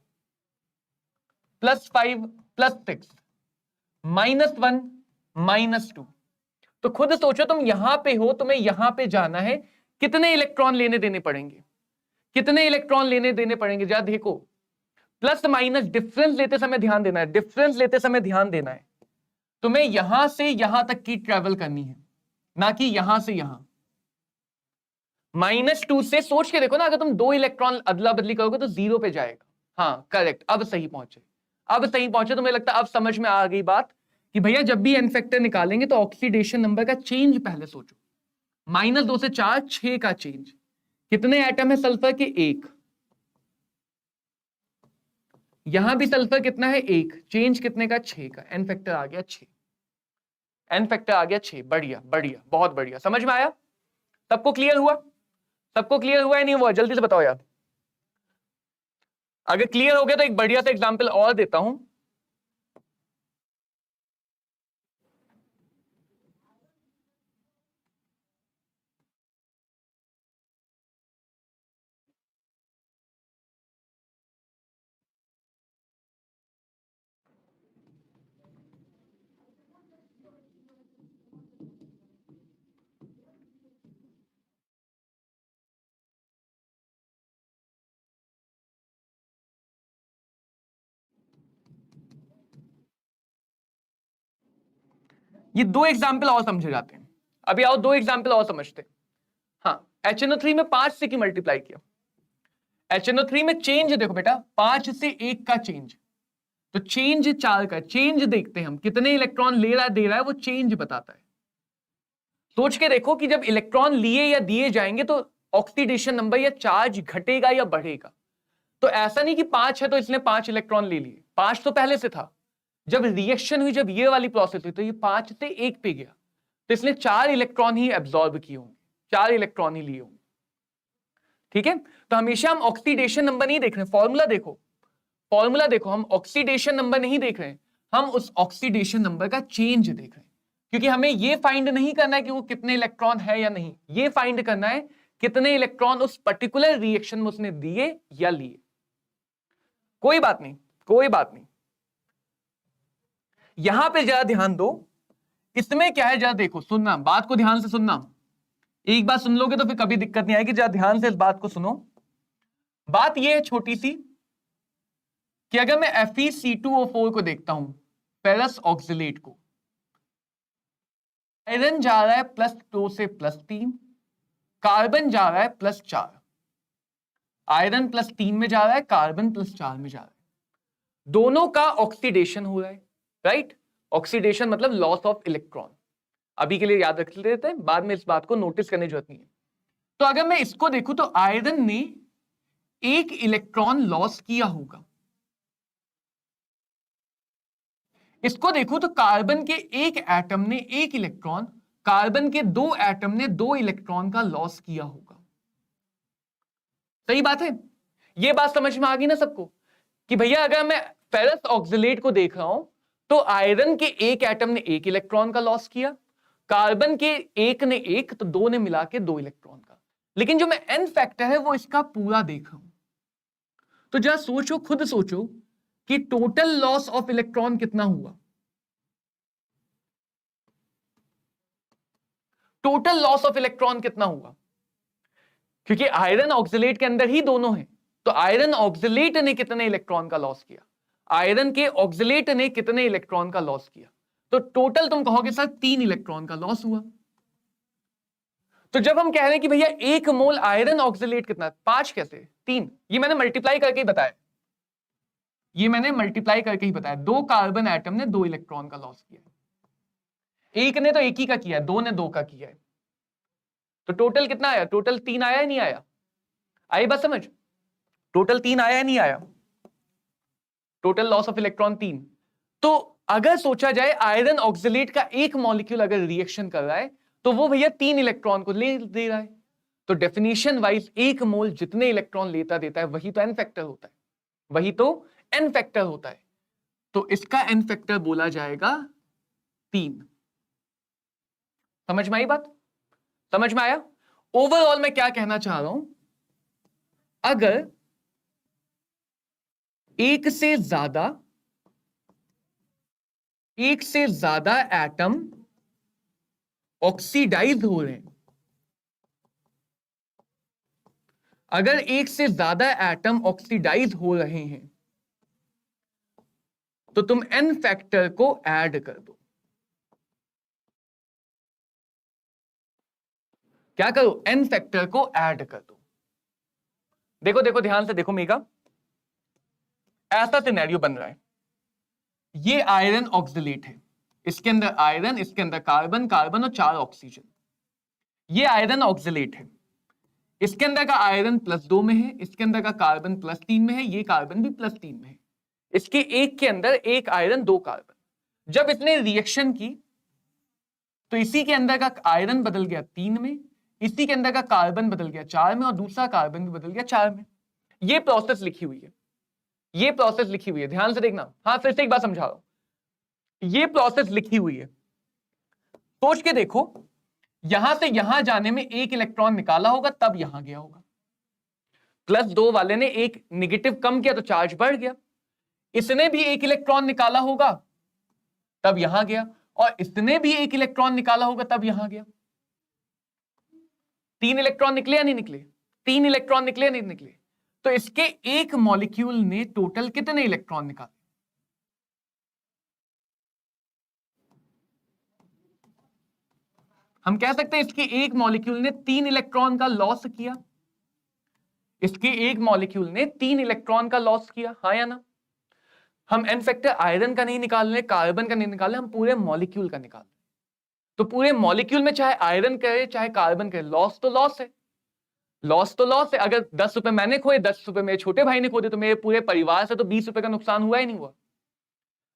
+5 +6 -1 -2। तो खुद सोचो तुम यहां पे हो, तुम्हें यहां पे जाना है, कितने इलेक्ट्रॉन लेने देने पड़ेंगे, कितने इलेक्ट्रॉन लेने देने पड़ेंगे जरा देखो। प्लस माइनस डिफरेंस लेते समय ध्यान देना है, डिफरेंस लेते समय ध्यान देना है। तुम्हें यहां से यहां तक की ट्रेवल करनी है, ना कि यहां से यहां। -2 से सोच के देखो ना, अगर तुम 2 इलेक्ट्रॉन अदला बदली करोगे तो 0 पे जाएगा। हाँ करेक्ट, अब सही पहुंचे, अब सही पहुंचे। तुम्हें लगता है अब समझ में आ गई बात कि भैया जब भी एन फैक्टर निकालेंगे तो ऑक्सीडेशन नंबर का चेंज पहले सोचो। -2 से 4, 6 का चेंज। कितने एटम है सल्फर के, 1। यहां भी सल्फर कितना है, 1, चेंज कितने का, 6 का। एन फैक्टर आ गया 6, एन फैक्टर आ गया 6। बढ़िया बढ़िया, बहुत बढ़िया, समझ में आया? सबको क्लियर हुआ? सबको क्लियर हुआ या नहीं हुआ, जल्दी से बताओ यार। अगर क्लियर हो गया तो एक बढ़िया सा एग्जांपल और देता हूं। ये दो एग्जाम्पल और समझे जाते हैं। अभी आओ दो एग्जाम्पल और समझते हैं। हाँ, HNO3 में 5 से की मल्टीप्लाई किया। HNO3 में चेंज देखो बेटा, 5 से 1 का चेंज, तो चेंज 4 का चेंज देखते हैं हम, कितने इलेक्ट्रॉन ले रहा है दे रहा है वो चेंज बताता है। सोच के देखो कि जब इलेक्ट्रॉन लिए या दिए जाएंगे तो ऑक्सीडेशन नंबर या चार्ज घटेगा या बढ़ेगा। तो ऐसा नहीं कि 5 है तो इसने 5 इलेक्ट्रॉन ले लिए, 5 तो पहले से था। जब रिएक्शन हुई, जब ये वाली प्रोसेस हुई, तो ये 5 से 1 पे गया, तो इसने 4 इलेक्ट्रॉन ही एब्जॉर्ब किए होंगे, 4 इलेक्ट्रॉन ही लिए होंगे। ठीक है, तो हमेशा हम ऑक्सीडेशन नंबर नहीं देख रहे, फॉर्मूला देखो, फॉर्मूला देखो, हम ऑक्सीडेशन नंबर नहीं देख रहे हैं, हम उस ऑक्सीडेशन नंबर का चेंज देख रहे हैं। क्योंकि हमें ये फाइंड नहीं करना है कि वो कितने इलेक्ट्रॉन है या नहीं, ये फाइंड करना है कितने इलेक्ट्रॉन उस पर्टिकुलर रिएक्शन में उसने दिए या लिए। कोई बात नहीं, कोई बात नहीं। यहां पे जरा ध्यान दो, इसमें क्या है जरा देखो, सुनना, बात को ध्यान से सुनना। एक बात सुन लोगे तो फिर कभी दिक्कत नहीं आएगी, जरा ध्यान से इस बात को सुनो। बात यह है छोटी सी कि अगर मैं FeC2O4 को देखता हूं, फेरस ऑक्सिलेट को, आयरन जा रहा है +2 से +3, कार्बन जा रहा है +4, आयरन +3 में जा रहा है, कार्बन +4 में जा रहा है, दोनों का ऑक्सीडेशन हो रहा है, राइट। ऑक्सीडेशन मतलब लॉस ऑफ इलेक्ट्रॉन, अभी के लिए याद रख लेते हैं, बाद में इस बात को नोटिस करने की जरूरत नहीं है। तो अगर मैं इसको देखूं तो आयरन ने 1 इलेक्ट्रॉन लॉस किया होगा, इसको देखो तो कार्बन के एक एटम ने 1 इलेक्ट्रॉन, कार्बन के 2 एटम ने 2 इलेक्ट्रॉन का लॉस किया होगा। सही बात है, यह बात समझ में आ गई ना सबको कि भैया अगर मैं फेरस ऑक्सिलेट को देख रहा हूं तो आयरन के एक एटम ने 1 इलेक्ट्रॉन का लॉस किया, कार्बन के एक ने 1, तो 2 ने मिला के 2 इलेक्ट्रॉन का। लेकिन जो मैं एन फैक्टर है वो इसका पूरा देख रहा हूं, तो जरा सोचो, खुद सोचो कि टोटल लॉस ऑफ इलेक्ट्रॉन कितना हुआ। टोटल लॉस ऑफ इलेक्ट्रॉन कितना हुआ, क्योंकि आयरन ऑक्सिलेट के अंदर ही दोनों हैं, तो आयरन ऑक्सिलेट ने कितने इलेक्ट्रॉन का लॉस किया, आयरन के ऑक्सिलेट ने कितने इलेक्ट्रॉन का लॉस किया, तो टोटल तुम कहोगे सर 3 इलेक्ट्रॉन का लॉस हुआ। तो जब हम कह रहे हैं कि भैया 1 मोल आयरन ऑक्सिलेट कितना, 5 कैसे, 3, ये मैंने मल्टीप्लाई करके ही बताया, ये मैंने मल्टीप्लाई करके ही बताया। 2 कार्बन एटम ने 2 इलेक्ट्रॉन का लॉस किया, एक ने तो 1 ही का किया है, 2 ने 2 का किया है, तो टोटल कितना आया, टोटल 3 आया या नहीं आया, आई बात समझ, टोटल 3 आया या नहीं आया, टोटल लॉस ऑफ इलेक्ट्रॉन 3। तो अगर सोचा जाए आयरन ऑक्सिलेट का एक मॉलिक्यूल अगर रिएक्शन कर रहा है तो वो भैया 3 इलेक्ट्रॉन को ले दे रहा है, तो डेफिनेशन वाइज 1 मोल जितने इलेक्ट्रॉन लेता देता है वही तो एन फैक्टर होता है, वही तो एन फैक्टर होता है, तो इसका एन फैक्टर बोला जाएगा 3। समझ में आई बात, समझ में आया। ओवरऑल मैं क्या कहना चाह रहा हूं, अगर एक से ज्यादा एटम ऑक्सीडाइज हो रहे हैं, अगर एक से ज्यादा एटम ऑक्सीडाइज हो रहे हैं तो तुम एन फैक्टर को ऐड कर दो। क्या करो, एन फैक्टर को ऐड कर दो। देखो देखो ध्यान से देखो मेगा, ऐसा सिनेरियो बन रहा है, ये आयरन ऑक्सिलेट है, इसके अंदर आयरन, इसके अंदर कार्बन, कार्बन और 4 ऑक्सीजन, ये आयरन ऑक्सिलेट है, इसके अंदर का आयरन +2 में है, इसके अंदर का कार्बन +3 में है, ये कार्बन भी +3 में है, इसके एक के अंदर 1 आयरन 2 कार्बन। जब इसने रिएक्शन की तो इसी के अंदर का आयरन बदल गया 3 में, इसी के अंदर का कार्बन बदल गया 4 में और दूसरा कार्बन भी बदल गया 4 में। ये प्रोसेस लिखी हुई है, ये प्रोसेस लिखी हुई है, ध्यान से देखना। हाँ फिर से एक बात समझा रहा हूं, ये प्रोसेस लिखी हुई है, सोच के देखो, यहां से यहां जाने में 1 इलेक्ट्रॉन निकाला होगा तब यहां गया होगा, +2 वाले ने 1 नेगेटिव कम किया तो चार्ज बढ़ गया, इसने भी 1 इलेक्ट्रॉन निकाला होगा तब यहां गया, और इसने भी 1 इलेक्ट्रॉन निकाला होगा तब यहां गया। 3 इलेक्ट्रॉन निकले या नहीं निकले, 3 इलेक्ट्रॉन निकले या नहीं निकले, तो इसके एक मॉलिक्यूल ने टोटल कितने इलेक्ट्रॉन निकाले, हम कह सकते हैं इसके एक मॉलिक्यूल ने 3 इलेक्ट्रॉन का लॉस किया, इसके एक मॉलिक्यूल ने 3 इलेक्ट्रॉन का लॉस किया, हाँ या ना? हम एन फैक्टर आयरन का नहीं निकाल रहे, कार्बन का नहीं निकाल रहे, हम पूरे मॉलिक्यूल का निकाल रहे। तो पूरे मॉलिक्यूल में चाहे आयरन करे चाहे कार्बन करे, लॉस तो लॉस है, लॉस तो लॉस है। अगर 10 रुपए मैंने खोए, 10 रुपए मेरे छोटे भाई ने खो दिए, तो मेरे पूरे परिवार से तो 20 रुपए का नुकसान हुआ ही नहीं हुआ।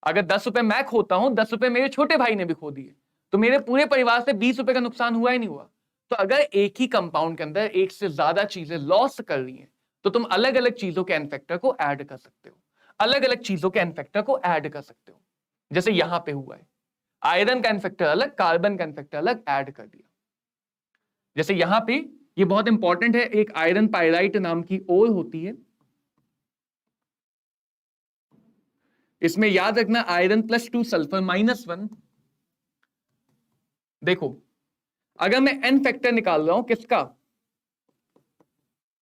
अगर 10 रुपए मैं खोता हूं, 10 रुपए मेरे छोटे भाई ने भी खो दिए, तो मेरे पूरे परिवार से 20 रुपए का नुकसान हुआ ही नहीं हुआ। तो अगर एक ही कंपाउंड के अंदर एक से ज्यादा चीजें लॉस कर रही हैं, तो तुम अलग अलग चीजों के एन फैक्टर को ऐड कर सकते हो, अलग अलग चीजों के एन फैक्टर को ऐड कर सकते हो। जैसे यहां पे हुआ है, आयरन का एन फैक्टर अलग, कार्बन का एन फैक्टर अलग ऐड कर दिया। जैसे यहां पे ये बहुत इंपॉर्टेंट है, एक आयरन पायराइट नाम की ओर होती है, इसमें याद रखना आयरन +2 सल्फर -1। देखो अगर मैं एन फैक्टर निकाल रहा हूं किसका,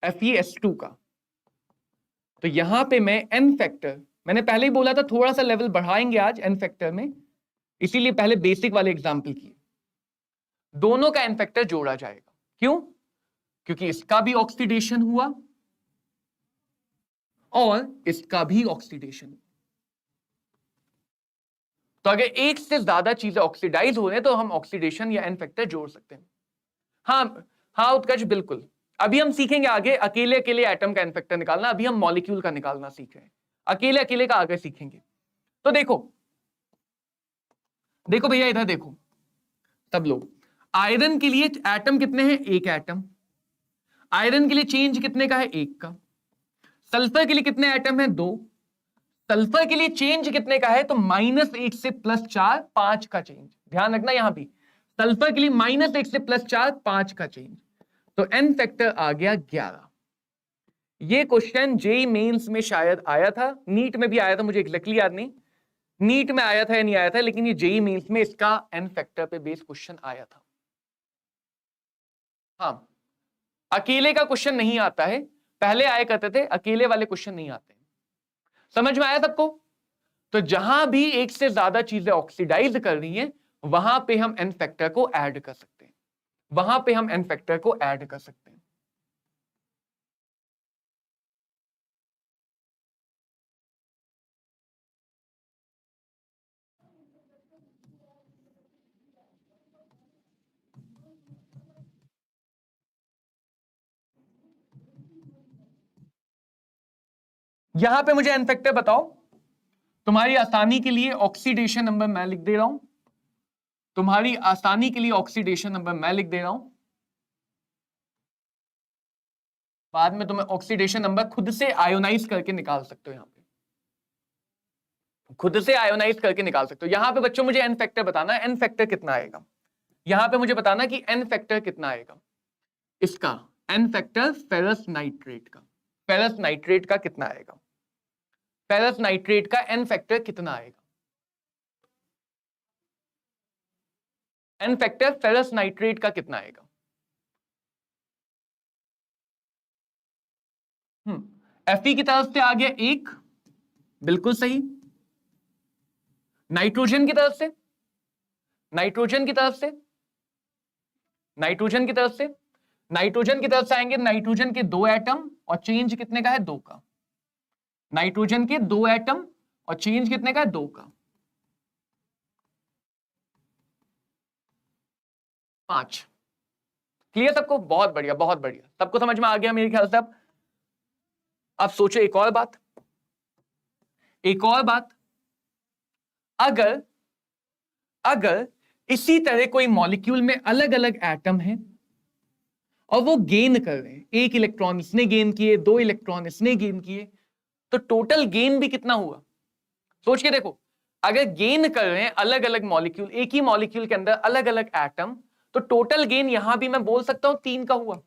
FeS2 का, तो यहां पे मैं एन फैक्टर, मैंने पहले ही बोला था थोड़ा सा लेवल बढ़ाएंगे आज एन फैक्टर में, इसीलिए पहले बेसिक वाले एग्जाम्पल किए। दोनों का एन फैक्टर जोड़ा जाएगा, क्यों? क्योंकि इसका भी ऑक्सीडेशन हुआ और इसका भी ऑक्सीडेशन। तो अगर एक से ज्यादा चीजें ऑक्सीडाइज हो रहे हैं तो हम ऑक्सीडेशन या एन फैक्टर जोड़ सकते हैं। हाँ उत्कर्ष, बिल्कुल। अभी हम सीखेंगे आगे अकेले अकेले एटम का एन फैक्टर निकालना, अभी हम मॉलिक्यूल का निकालना सीख रहे हैं, अकेले अकेले का आगे सीखेंगे। तो देखो देखो भैया, इधर देखो सब लोग, आयरन के लिए एटम कितने हैं, एक एटम। आयरन के लिए चेंज कितने का है, एक का। सल्फर के लिए कितने एटम है, 2। सल्फर के लिए चेंज कितने का है, तो -1 से +4, 5 का चेंज। ध्यान रखना यहां भी सल्फर के लिए -1 से +4, 5 का चेंज। तो एन फैक्टर आ गया 11। ये क्वेश्चन जेईई मेंस में शायद आया था, नीट में भी आया था, मुझे एग्जैक्टली याद नहीं नीट में आया था या नहीं आया था, लेकिन ये जेईई मेंस में इसका एन फैक्टर पे बेस्ड क्वेश्चन आया था। हाँ, अकेले का क्वेश्चन नहीं आता है, पहले आया करते थे, अकेले वाले क्वेश्चन नहीं आते। समझ में आया सबको? तो जहां भी एक से ज्यादा चीजें ऑक्सीडाइज कर रही हैं, वहां पे हम एन फैक्टर को ऐड कर सकते हैं, वहां पे हम एन फैक्टर को ऐड कर सकते हैं। यहां पे मुझे एन फैक्टर बताओ, तुम्हारी आसानी के लिए ऑक्सीडेशन नंबर मैं लिख दे रहा हूं, तुम्हारी आसानी के लिए ऑक्सीडेशन नंबर मैं लिख दे रहा हूं, बाद में तुम्हें ऑक्सीडेशन नंबर खुद से आयोनाइज करके निकाल सकते हो, यहां पे खुद से आयोनाइज करके निकाल सकते हो। यहां पे बच्चों मुझे एन फैक्टर बताना है, एन फैक्टर कितना आएगा, यहां पे मुझे बताना कि एन फैक्टर कितना आएगा इसका, एन फैक्टर फेरस नाइट्रेट का, फेरस नाइट्रेट का कितना आएगा, फेरस नाइट्रेट का एन फैक्टर कितना आएगा, एन फैक्टर फेरस नाइट्रेट का कितना आएगा। Fe की तरफ से आ गया 1, बिल्कुल सही। नाइट्रोजन की तरफ से, नाइट्रोजन की तरफ से, नाइट्रोजन की तरफ से, नाइट्रोजन की तरफ से आएंगे, नाइट्रोजन के 2 एटम और चेंज कितने का है, 2 का। नाइट्रोजन के 2 एटम और चेंज कितने का है, 2 का। 5। क्लियर सबको? बहुत बढ़िया, बहुत बढ़िया, सबको समझ में आ गया मेरे ख्याल से। अब सोचो एक और बात, एक और बात, अगर अगर इसी तरह कोई मॉलिक्यूल में अलग अलग एटम है और वो गेन कर रहे हैं, 1 इलेक्ट्रॉन इसने गेन किए, 2 इलेक्ट्रॉन इसने गेन किए, तो टोटल गेन भी कितना हुआ? सोच के देखो, अगर गेन कर रहे हैं अलग अलग मॉलिक्यूल, एक ही मॉलिक्यूल के अंदर अलग अलग एटम, तो टोटल गेन यहां भी मैं बोल सकता हूं 3 का हुआ।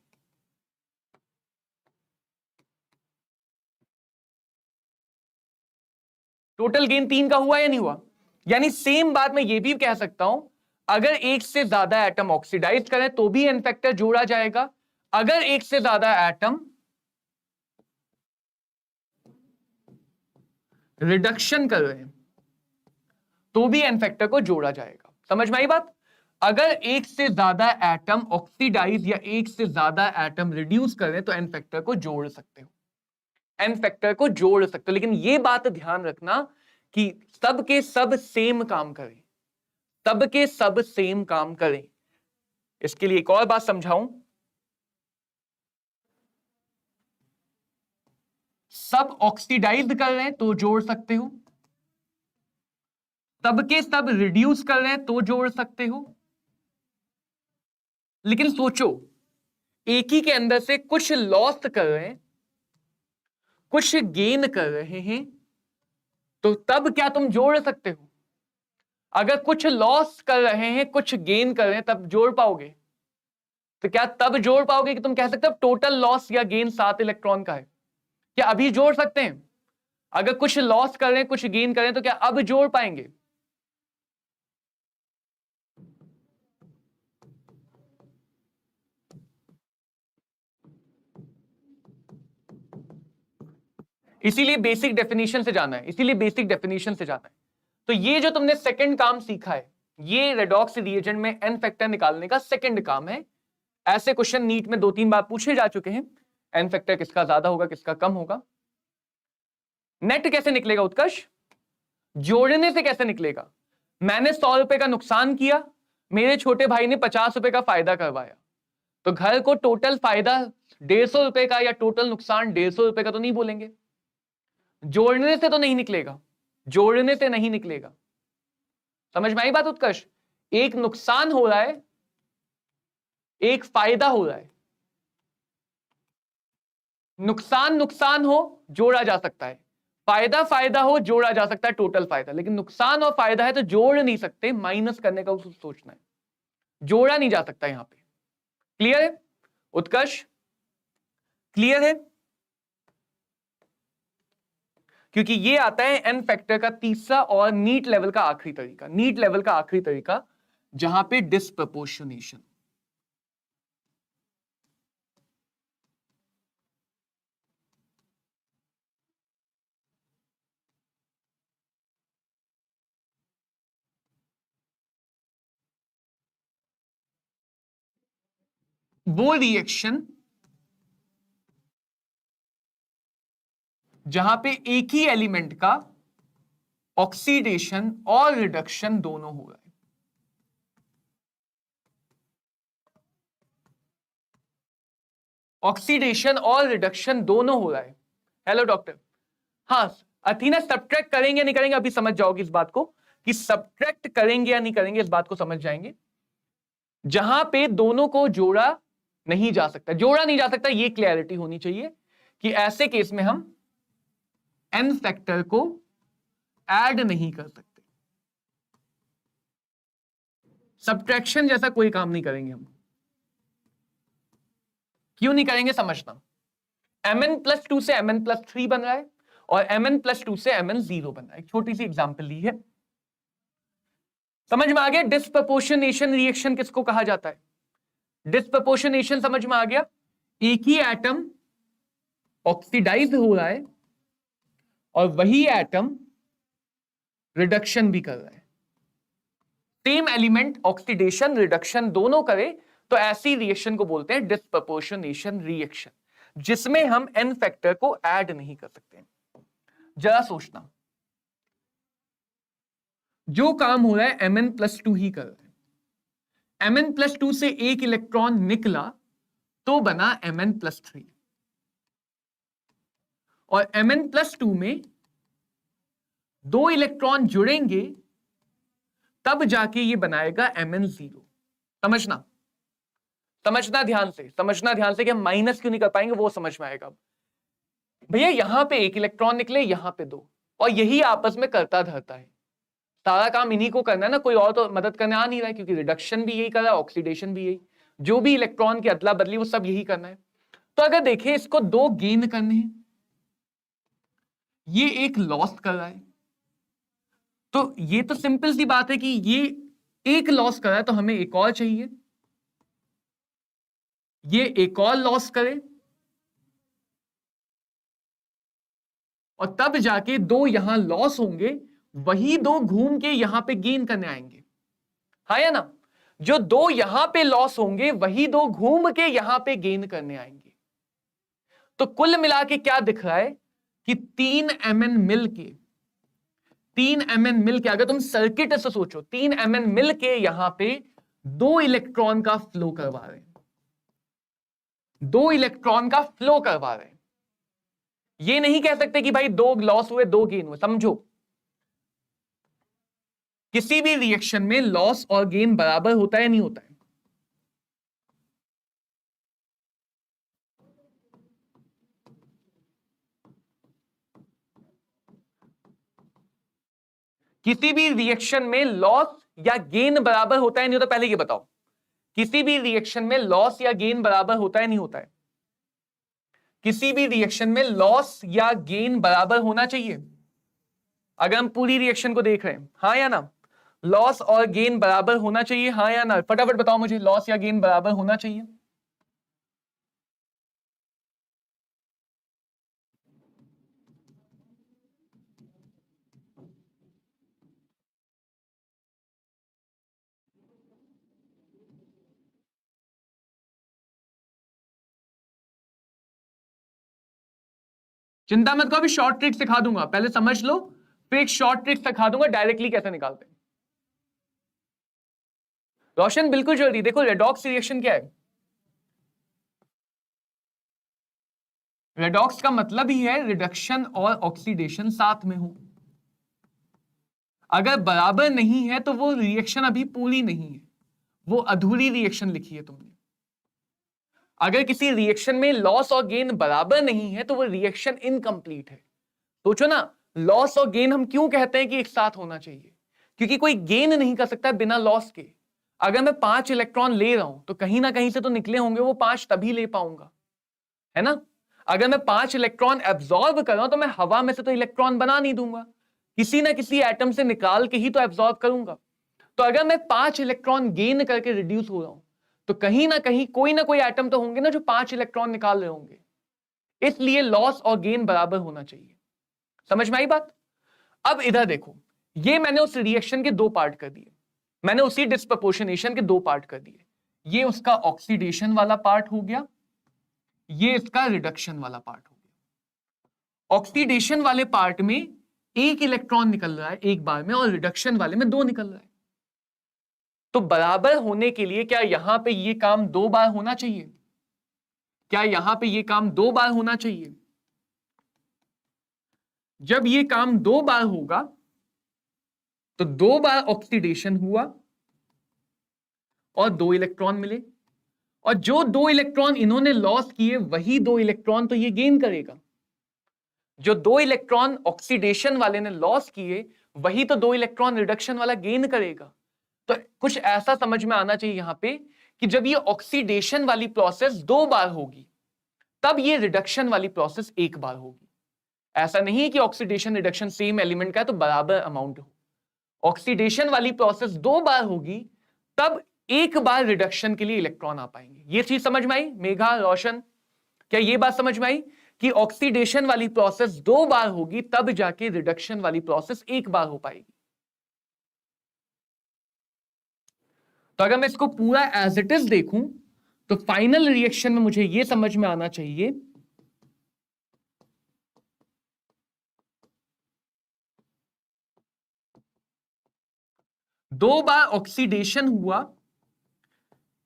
टोटल गेन 3 का हुआ या नहीं हुआ? यानी सेम बात मैं ये भी कह सकता हूं, अगर एक से ज्यादा एटम ऑक्सीडाइज करें तो भी एन फैक्टर जोड़ा जाएगा, अगर एक से ज्यादा एटम रिडक्शन कर रहे हैं तो भी एन फैक्टर को जोड़ा जाएगा। समझ में आई बात? अगर एक से ज्यादा एटम ऑक्सीडाइज या एक से ज्यादा एटम रिड्यूस कर रहे हैं तो एन फैक्टर को जोड़ सकते हो, एन फैक्टर को जोड़ सकते हो। लेकिन ये बात ध्यान रखना कि सब के सब सेम काम करें, सब के सब सेम काम करें। इसके लिए एक और बात समझाऊं, सब ऑक्सीडाइज कर रहे हैं तो जोड़ सकते हो, सब के सब रिड्यूस कर रहे हैं तो जोड़ सकते हो। लेकिन सोचो, एक ही के अंदर से कुछ लॉस कर रहे हैं, कुछ गेन कर रहे हैं, तो तब क्या तुम जोड़ सकते हो? अगर कुछ लॉस कर रहे हैं, कुछ गेन कर रहे हैं, तब जोड़ पाओगे? तो क्या तब जोड़ पाओगे कि तुम कह सकते हो टोटल लॉस या गेन 7 इलेक्ट्रॉन का है? क्या अभी जोड़ सकते हैं? अगर कुछ लॉस कर रहे हैं, कुछ गेन कर रहे हैं, तो क्या अब जोड़ पाएंगे? इसीलिए बेसिक डेफिनेशन से जाना है, इसीलिए बेसिक डेफिनेशन से जाना है। तो ये जो तुमने सेकंड काम सीखा है, ये रेडॉक्स रिएजेंट में एन फैक्टर निकालने का सेकंड काम है। ऐसे क्वेश्चन नीट में 2-3 बार पूछे जा चुके हैं, एन फैक्टर किसका ज्यादा होगा, किसका कम होगा। नेट कैसे निकलेगा उत्कर्ष? जोड़ने से कैसे निकलेगा? मैंने 100 रुपए का नुकसान किया, मेरे छोटे भाई ने 50 रुपए का फायदा करवाया, तो घर को टोटल फायदा 150 रुपए का या टोटल नुकसान 150 रुपए का तो नहीं बोलेंगे। जोड़ने से तो नहीं निकलेगा, जोड़ने से नहीं निकलेगा। समझ में आई बात उत्कर्ष? एक नुकसान हो रहा है, एक फायदा हो रहा है। नुकसान नुकसान हो जोड़ा जा सकता है, फायदा फायदा हो जोड़ा जा सकता है, टोटल फायदा। लेकिन नुकसान और फायदा है तो जोड़ नहीं सकते, माइनस करने का सोचना है, जोड़ा नहीं जा सकता यहां पे। क्लियर है उत्कर्ष? क्लियर है? क्योंकि ये आता है एन फैक्टर का तीसरा और नीट लेवल का आखिरी तरीका, नीट लेवल का आखिरी तरीका, जहां पे डिस्प्रपोर्शनेशन। वो रिएक्शन जहां पे एक ही एलिमेंट का ऑक्सीडेशन और रिडक्शन दोनों हो रहा है। ऑक्सीडेशन और रिडक्शन दोनों हो रहा है। Hello doctor. हाँ अथीना, सब्ट्रैक्ट करेंगे नहीं करेंगे अभी समझ जाओगे इस बात को, कि सब्ट्रैक्ट करेंगे या नहीं करेंगे इस बात को समझ जाएंगे। जहां पे दोनों को जोड़ा नहीं जा सकता, जोड़ा नहीं जा सकता, ये क्लैरिटी होनी चाहिए कि ऐसे केस में हम एन फैक्टर को ऐड नहीं कर सकते। सब्ट्रैक्शन जैसा कोई काम नहीं करेंगे हम। क्यों नहीं करेंगे समझना। mn+2 से mn+3 बन रहा है और mn+2 से mn0 बन रहा है। एक छोटी सी एग्जांपल ली है, समझ में आ गया? डिस्प्रपोर्शनेशन रिएक्शन किसको कहा जाता है? डिस्प्रपोर्शनेशन समझ में आ गया? एक ही एटम ऑक्सीडाइज हो रहा है और वही एटम रिडक्शन भी कर रहा है। सेम एलिमेंट ऑक्सीडेशन रिडक्शन दोनों करे तो ऐसी रिएक्शन को बोलते हैं डिस्प्रपोर्शनेशन रिएक्शन, जिसमें हम एन फैक्टर को ऐड नहीं कर सकते। जरा सोचना, जो काम हो रहा है Mn+2 ही कर रहा है। Mn+2 से एक इलेक्ट्रॉन निकला तो बना Mn+3 और Mn+2 में 2 इलेक्ट्रॉन जुड़ेंगे तब जाके ये बनाएगा Mn0। समझना, समझना ध्यान से, समझना ध्यान से कि हम माइनस क्यों नहीं कर पाएंगे वो समझ में आएगा। भैया यहां पे 1 इलेक्ट्रॉन निकले, यहां पे 2, और यही आपस में करता धरता है। सारा काम इन्हीं को करना है ना, कोई और तो मदद करने आ नहीं रहा है, क्योंकि रिडक्शन भी यही कर रहा है, ऑक्सीडेशन भी यही, जो भी इलेक्ट्रॉन की अदला बदली वो सब यही करना है। तो अगर देखें इसको 2 गेन करने हैं, ये एक लॉस कर रहा है, तो ये तो सिंपल सी बात है कि ये एक लॉस कर रहा है तो हमें एक और चाहिए, ये एक और लॉस करे और तब जाके 2 यहां लॉस होंगे, वही 2 घूम के यहां पे गेन करने आएंगे। हाँ या ना? जो दो यहां पे लॉस होंगे वही दो घूम के यहां पे गेन करने आएंगे। तो कुल मिला के क्या दिख रहा है कि 3 Mn मिल के अगर तुम सर्किट से सोचो, 3 Mn मिल के यहां पे 2 इलेक्ट्रॉन का फ्लो करवा रहे हैं, 2 इलेक्ट्रॉन का फ्लो करवा रहे हैं। ये नहीं कह सकते कि भाई 2 लॉस हुए 2 गेन हुए। समझो, किसी भी रिएक्शन में लॉस और गेन बराबर होता है नहीं होता है? किसी भी रिएक्शन में लॉस या गेन बराबर होता है नहीं होता? पहले ये बताओ, किसी भी रिएक्शन में लॉस या गेन बराबर होता है नहीं होता है? किसी भी रिएक्शन में लॉस या गेन बराबर होना चाहिए। अगर हम पूरी रिएक्शन को देख रहे हैं, हाँ या ना? लॉस और गेन बराबर होना चाहिए, हाँ या ना? फटाफट बताओ मुझे, लॉस या गेन बराबर होना चाहिए? चिंता मत करो, अभी शॉर्ट ट्रिक सिखा दूंगा, पहले समझ लो, फिर एक शॉर्ट ट्रिक सिखा दूंगा डायरेक्टली कैसे निकालते हैं। रोशन बिल्कुल जल्दी देखो, रेडॉक्स रिएक्शन क्या है? रेडॉक्स का मतलब ही है रिडक्शन और ऑक्सीडेशन साथ में हो। अगर बराबर नहीं है तो वो रिएक्शन अभी पूरी नहीं है, वो अधूरी रिएक्शन लिखी है तुमने। अगर किसी रिएक्शन में लॉस और गेन बराबर नहीं है तो वो रिएक्शन इनकम्प्लीट है। सोचो ना, लॉस और गेन हम क्यों कहते हैं कि एक साथ होना चाहिए? क्योंकि कोई गेन नहीं कर सकता बिना लॉस के। अगर मैं 5 इलेक्ट्रॉन ले रहा हूं तो कहीं ना कहीं से तो निकले होंगे, वो 5 तभी ले पाऊंगा, है ना? अगर मैं 5 इलेक्ट्रॉन एब्जॉर्ब कर रहा हूं तो मैं हवा में से तो इलेक्ट्रॉन बना नहीं दूंगा, किसी ना किसी एटम से निकाल के ही तो एब्जॉर्ब करूंगा। तो अगर मैं 5 इलेक्ट्रॉन गेन करके रिड्यूस हो रहा हूं तो कहीं ना कहीं कोई ना कोई एटम तो होंगे ना जो 5 इलेक्ट्रॉन निकाल रहे होंगे। इसलिए लॉस और गेन बराबर होना चाहिए। समझ में आई बात? अब इधर देखो, ये मैंने उस रिएक्शन के 2 पार्ट कर दिए, मैंने उसी डिस्प्रपोर्शनेशन के 2 पार्ट कर दिए। ये उसका ऑक्सीडेशन वाला पार्ट हो गया, ये इसका रिडक्शन वाला पार्ट हो गया। ऑक्सीडेशन वाले पार्ट में 1 इलेक्ट्रॉन निकल रहा है एक बार में और रिडक्शन वाले में 2 निकल रहा है। तो बराबर होने के लिए क्या यहां पे ये काम 2 बार होना चाहिए? क्या यहां पे ये काम 2 बार होना चाहिए? जब ये काम 2 बार होगा तो 2 बार ऑक्सीडेशन हुआ और 2 इलेक्ट्रॉन मिले, और जो 2 इलेक्ट्रॉन इन्होंने लॉस किए वही 2 इलेक्ट्रॉन तो ये गेन करेगा। जो 2 इलेक्ट्रॉन ऑक्सीडेशन वाले ने लॉस किए वही तो 2 इलेक्ट्रॉन रिडक्शन वाला गेन करेगा। तो कुछ ऐसा समझ में आना चाहिए यहां पे कि जब ये ऑक्सीडेशन वाली प्रोसेस 2 बार होगी तब ये रिडक्शन वाली प्रोसेस 1 बार होगी। ऐसा नहीं है कि ऑक्सीडेशन रिडक्शन सेम एलिमेंट का है तो बराबर अमाउंट हो। ऑक्सीडेशन वाली प्रोसेस 2 बार होगी तब 1 बार रिडक्शन के लिए इलेक्ट्रॉन आ पाएंगे। ये चीज समझ में आई मेघा, रोशन? क्या ये बात समझ में आई कि ऑक्सीडेशन वाली प्रोसेस 2 बार होगी तब जाके रिडक्शन वाली प्रोसेस 1 बार हो पाएगी? तो अगर मैं इसको पूरा एज इट इज देखूं तो फाइनल रिएक्शन में मुझे यह समझ में आना चाहिए दो बार ऑक्सीडेशन हुआ,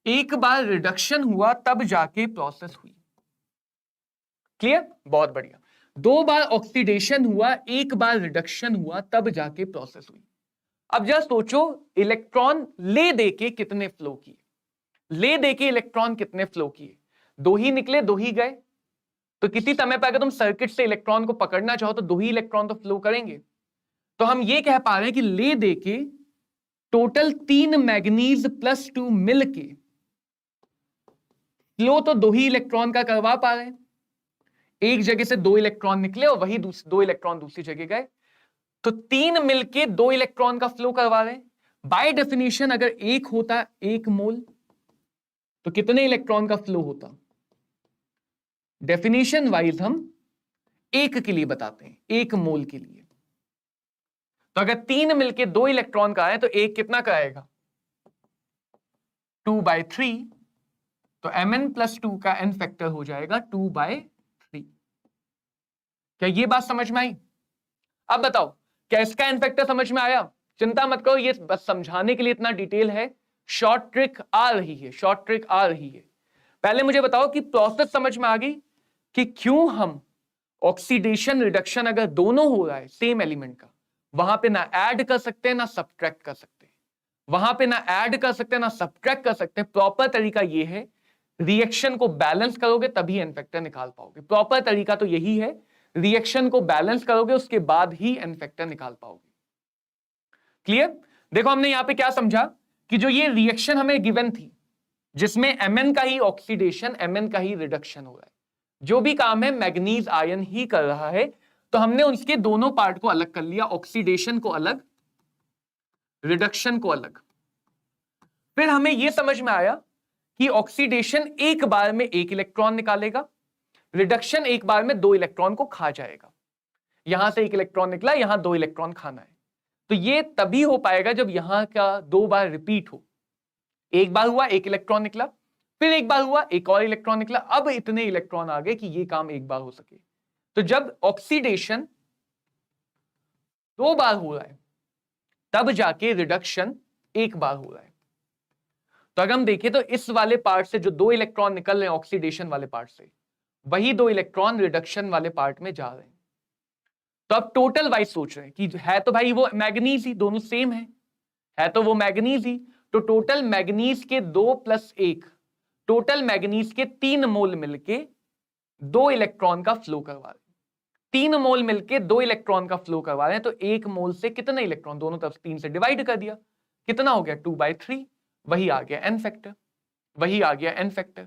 1 बार रिडक्शन हुआ, तब जाके प्रोसेस हुई। क्लियर? बहुत बढ़िया। 2 बार ऑक्सीडेशन हुआ, 1 बार रिडक्शन हुआ, तब जाके प्रोसेस हुई। अब जस्ट सोचो, इलेक्ट्रॉन ले देके कितने फ्लो किए? ले देके इलेक्ट्रॉन कितने फ्लो किए? 2 ही निकले, 2 ही गए। तो किसी समय पर अगर तुम सर्किट से इलेक्ट्रॉन को पकड़ना चाहो तो 2 ही इलेक्ट्रॉन तो फ्लो करेंगे। तो हम ये कह पा रहे हैं कि ले देके टोटल 3 मैग्नीज प्लस 2 मिलके फ्लो तो 2 ही इलेक्ट्रॉन का करवा पा रहे हैं। एक जगह से 2 इलेक्ट्रॉन निकले और वही 2 इलेक्ट्रॉन दूसरी जगह गए, तो 3 मिलके 2 इलेक्ट्रॉन का फ्लो करवा रहे हैं। बाय डेफिनेशन अगर 1 होता 1 मोल तो कितने इलेक्ट्रॉन का फ्लो होता? डेफिनेशन वाइज हम 1 के लिए बताते हैं, 1 मोल के लिए। तो अगर 3 मिलके 2 इलेक्ट्रॉन का है तो 1 कितना का आएगा? 2/3, तो Mn+2 का n फैक्टर हो जाएगा 2/3। क्या ये बात समझ में आई? अब बताओ क्या इसका n फैक्टर समझ में आया? चिंता मत करो, ये बस समझाने के लिए इतना डिटेल है, शॉर्ट ट्रिक आ रही है, शॉर्ट ट्रिक आ रही है। पहले मुझे बताओ कि प्रोसेस समझ में आ गई कि क्यों हम ऑक्सीडेशन रिडक्शन अगर दोनों हो रहा है सेम एलिमेंट का, वहां पे ना ऐड कर सकते हैं ना सब्ट्रैक्ट कर सकते हैं, वहां पे ना ऐड कर सकते हैं ना सब्ट्रैक्ट कर सकते हैं। प्रॉपर तरीका ये है, रिएक्शन को बैलेंस करोगे तभी एन फैक्टर निकाल पाओगे। प्रॉपर तरीका तो यही है, रिएक्शन को बैलेंस करोगे उसके बाद ही एन फैक्टर निकाल पाओगे। क्लियर? देखो हमने यहां पे क्या समझा कि जो ये रिएक्शन हमें गिवन थी जिसमें Mn का ही ऑक्सीडेशन Mn का ही रिडक्शन हो रहा है, जो भी काम है मैग्नीज आयन ही कर रहा है, तो हमने उसके दोनों पार्ट को अलग कर लिया, ऑक्सीडेशन को अलग, रिडक्शन को अलग। फिर हमें यह समझ में आया कि ऑक्सीडेशन एक बार में 1 इलेक्ट्रॉन निकालेगा, रिडक्शन एक बार में 2 इलेक्ट्रॉन को खा जाएगा। यहां से 1 इलेक्ट्रॉन निकला, यहां 2 इलेक्ट्रॉन खाना है, तो यह तभी हो पाएगा जब यहां का 2 बार रिपीट हो। एक बार हुआ 1 इलेक्ट्रॉन निकला, फिर एक बार हुआ एक और इलेक्ट्रॉन निकला, अब इतने इलेक्ट्रॉन आ गए कि यह काम एक बार हो सके। तो जब ऑक्सीडेशन 2 बार हो रहा है तब जाके रिडक्शन एक बार हो रहा है। तो अगर हम देखें तो इस वाले पार्ट से जो 2 इलेक्ट्रॉन निकल रहे हैं ऑक्सीडेशन वाले पार्ट से, वही 2 इलेक्ट्रॉन रिडक्शन वाले पार्ट में जा रहे हैं। तो अब टोटल वाइज सोच रहे हैं कि है तो भाई वो मैग्नीज ही, दोनों सेम है तो वो मैग्नीज ही, तो टोटल मैग्नीज के 2 + 1, टोटल मैग्नीज के 3 मोल मिलके 2 इलेक्ट्रॉन का फ्लो करवा रहे हैं। 3 मोल मिलके 2 इलेक्ट्रॉन का फ्लो करवा रहे हैं, तो 1 मोल से कितने इलेक्ट्रॉन, दोनों तरफ 3 से डिवाइड कर दिया, कितना हो गया 2/3, वही आ गया एन फैक्टर, वही आ गया एन फैक्टर।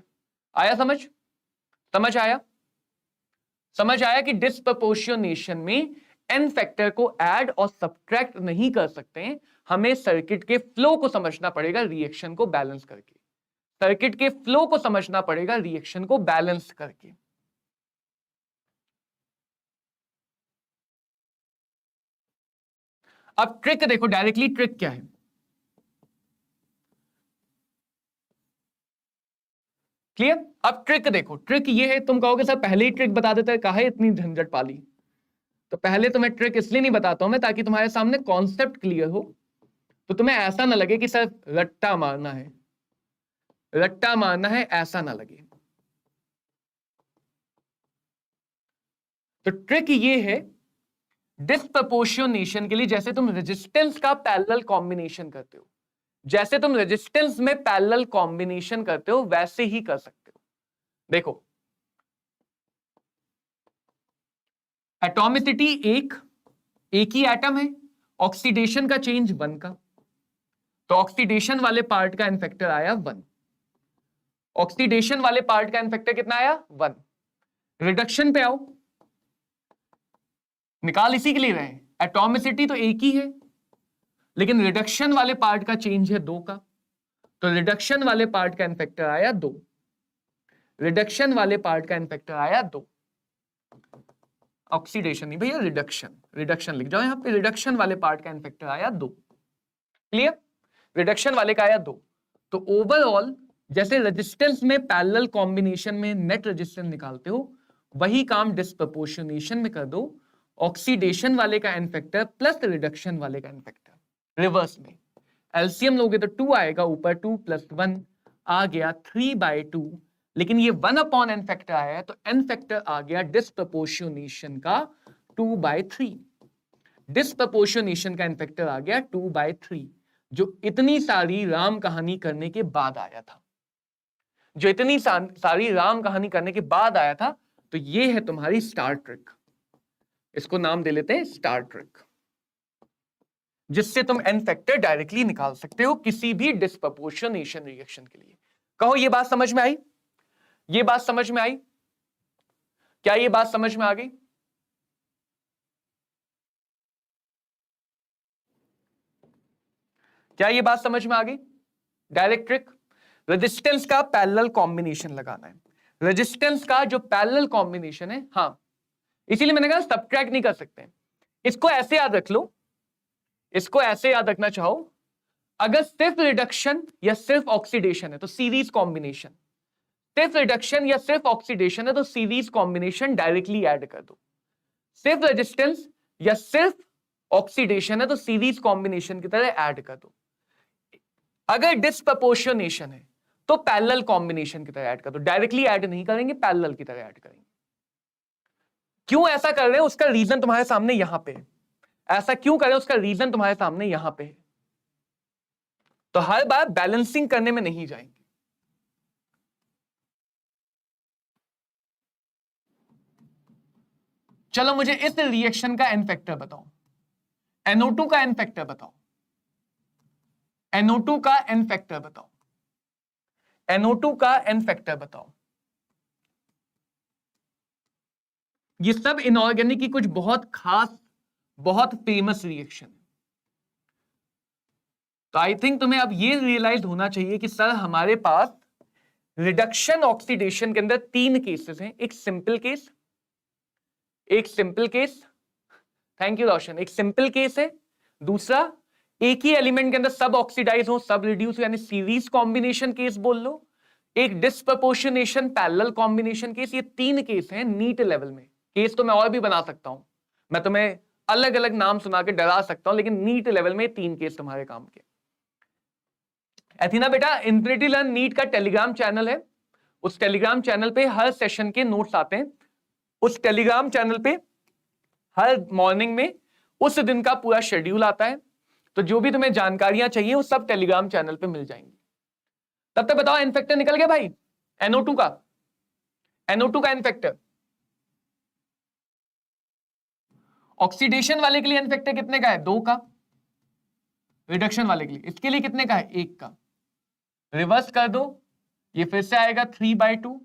आया समझ? समझ आया? समझ आया कि डिस्प्रपोर्शनेशन में एन फैक्टर को ऐड और सब्ट्रैक्ट नहीं कर सकते हैं, हमें सर्किट के फ्लो को समझना पड़ेगा रिएक्शन को बैलेंस करके, सर्किट के फ्लो को समझना पड़ेगा रिएक्शन को बैलेंस करके। अब ट्रिक देखो, डायरेक्टली ट्रिक क्या है। क्लियर? अब ट्रिक देखो, ट्रिक ये है, तुम कहोगे सर पहले ही ट्रिक बता देते हैं, काहे इतनी झंझट पाली। तो पहले तो मैं ट्रिक इसलिए नहीं बताता हूं मैं, ताकि तुम्हारे सामने कॉन्सेप्ट क्लियर हो, तो तुम्हें ऐसा ना लगे कि सर रट्टा मारना है, रट्टा मारना है, ऐसा ना लगे। तो ट्रिक ये है, डिस्प्रपोर्शनेशन के लिए जैसे तुम रेजिस्टेंस का पैरेलल कॉम्बिनेशन करते हो, जैसे तुम रेजिस्टेंस में पैरेलल कॉम्बिनेशन करते हो वैसे ही कर सकते हो। देखो एटॉमिसिटी एक ही एटम है, ऑक्सीडेशन का चेंज 1 का, तो ऑक्सीडेशन वाले पार्ट का इनफेक्टर आया 1, ऑक्सीडेशन वाले पार्ट का इनफेक्टर कितना आया 1। रिडक्शन पे आओ, निकाल इसी के लिए रहे हैं, एटॉमिसिटी तो एक ही है लेकिन रिडक्शन वाले पार्ट का चेंज है 2 का, तो रिडक्शन वाले पार्ट का इनफेक्टर आया 2, रिडक्शन वाले पार्ट का इनफेक्टर आया 2, ऑक्सीडेशन नहीं भैया, रिडक्शन, रिडक्शन लिख जाओ यहां पे, रिडक्शन वाले पार्ट का इनफेक्टर आया 2। क्लियर? रिडक्शन वाले का आया 2। तो ओवरऑल जैसे रेजिस्टेंस में पैरेलल कॉम्बिनेशन में नेट रेजिस्टेंस निकालते हो, वही काम डिस्प्रपोर्शनेशन में कर दो, ऑक्सीडेशन वाले का इनफेक्टर प्लस रिडक्शन वाले का इनफेक्टर, रिवर्स में एलसीएम लोगे तो 2 आएगा, ऊपर 2 + 1 आ गया 3/2, लेकिन ये 1/n फैक्टर आया है तो n फैक्टर आ गया डिस्प्रपोर्शनेशन का 2/3, डिस्प्रपोर्शनेशन का n फैक्टर आ गया 2/3, जो इतनी सारी राम कहानी करने के बाद आया था, जो इतनी सारी राम कहानी करने के बाद आया था। तो ये है तुम्हारी स्टार ट्रिक, इसको नाम दे लेते हैं स्टार ट्रिक, जिससे तुम n फैक्टर डायरेक्टली निकाल सकते हो किसी भी डिस्प्रपोर्शनेशन रिएक्शन के लिए। कहो ये बात समझ में आई? ये बात समझ में आई? क्या ये बात समझ में आ गई? क्या ये बात समझ में आ गई? डायरेक्ट ट्रिक, रेजिस्टेंस का पैरेलल कॉम्बिनेशन लगाना है, रेजिस्टेंस का जो पैरेलल कॉम्बिनेशन है, हाँ इसीलिए मैंने कहा सब्ट्रैक्ट नहीं कर सकते। इसको ऐसे याद रख लो, इसको ऐसे याद रखना चाहो, अगर सिर्फ रिडक्शन या सिर्फ ऑक्सीडेशन है तो सीरीज कॉम्बिनेशन, सिर्फ रिडक्शन या सिर्फ ऑक्सीडेशन है तो सीरीज कॉम्बिनेशन डायरेक्टली ऐड कर दो, सिर्फ रेजिस्टेंस या सिर्फ ऑक्सीडेशन है तो सीरीज कॉम्बिनेशन की तरह ऐड कर दो। अगर डिस्प्रपोर्शनेशन है तो पैरेलल कॉम्बिनेशन की तरह ऐड कर दो, डायरेक्टली ऐड नहीं करेंगे, पैरेलल की तरह ऐड करेंगे। क्यों ऐसा कर रहे हैं उसका रीजन तुम्हारे सामने यहां पे है, ऐसा क्यों कर रहे हैं उसका रीजन तुम्हारे सामने यहां पे है। तो हर बार बैलेंसिंग करने में नहीं जाएंगे। चलो मुझे इस रिएक्शन का एन फैक्टर बताओ, NO2 का एन फैक्टर बताओ, NO2 का एन फैक्टर बताओ, NO2 का एन फैक्टर बताओ। ये सब इनऑर्गेनिक की कुछ बहुत खास बहुत फेमस रिएक्शन है। तो आई थिंक तुम्हें अब ये रियलाइज होना चाहिए कि सर हमारे पास रिडक्शन ऑक्सीडेशन के अंदर 3 केसेस हैं, एक सिंपल केस, एक सिंपल केस, थैंक यू रोशन, एक सिंपल केस है, दूसरा एक ही एलिमेंट के अंदर सब ऑक्सीडाइज हो सब रिड्यूस हो यानी सीरीज कॉम्बिनेशन केस बोल लो, एक डिस्प्रपोर्शनेशन पैरेलल कॉम्बिनेशन केस। ये 3 केस हैं नीट लेवल में। केस तो मैं और भी बना सकता हूं, मैं तुम्हें अलग अलग नाम सुना के डरा सकता हूं, लेकिन नीट लेवल में 3 केस तुम्हारे काम के। एथीना बेटा, इन्फिनिटी लर्न नीट का टेलीग्राम चैनल है, उस टेलीग्राम चैनल पे हर सेशन के नोट्स आते हैं, उस टेलीग्राम चैनल पे हर मॉर्निंग में उस दिन का पूरा शेड्यूल आता है। तो जो भी तुम्हें जानकारियां चाहिए वो सब टेलीग्राम चैनल पे मिल जाएंगी। तब तक बताओ एन फैक्टर निकल गया भाई, NO2 का, NO2 का एन फैक्टर। ऑक्सीडेशन वाले के लिए एन फैक्टर कितने का है? 2 का। रिडक्शन वाले के लिए इसके लिए कितने का है? 1 का। रिवर्स कर दो, ये फिर से आएगा 3/2,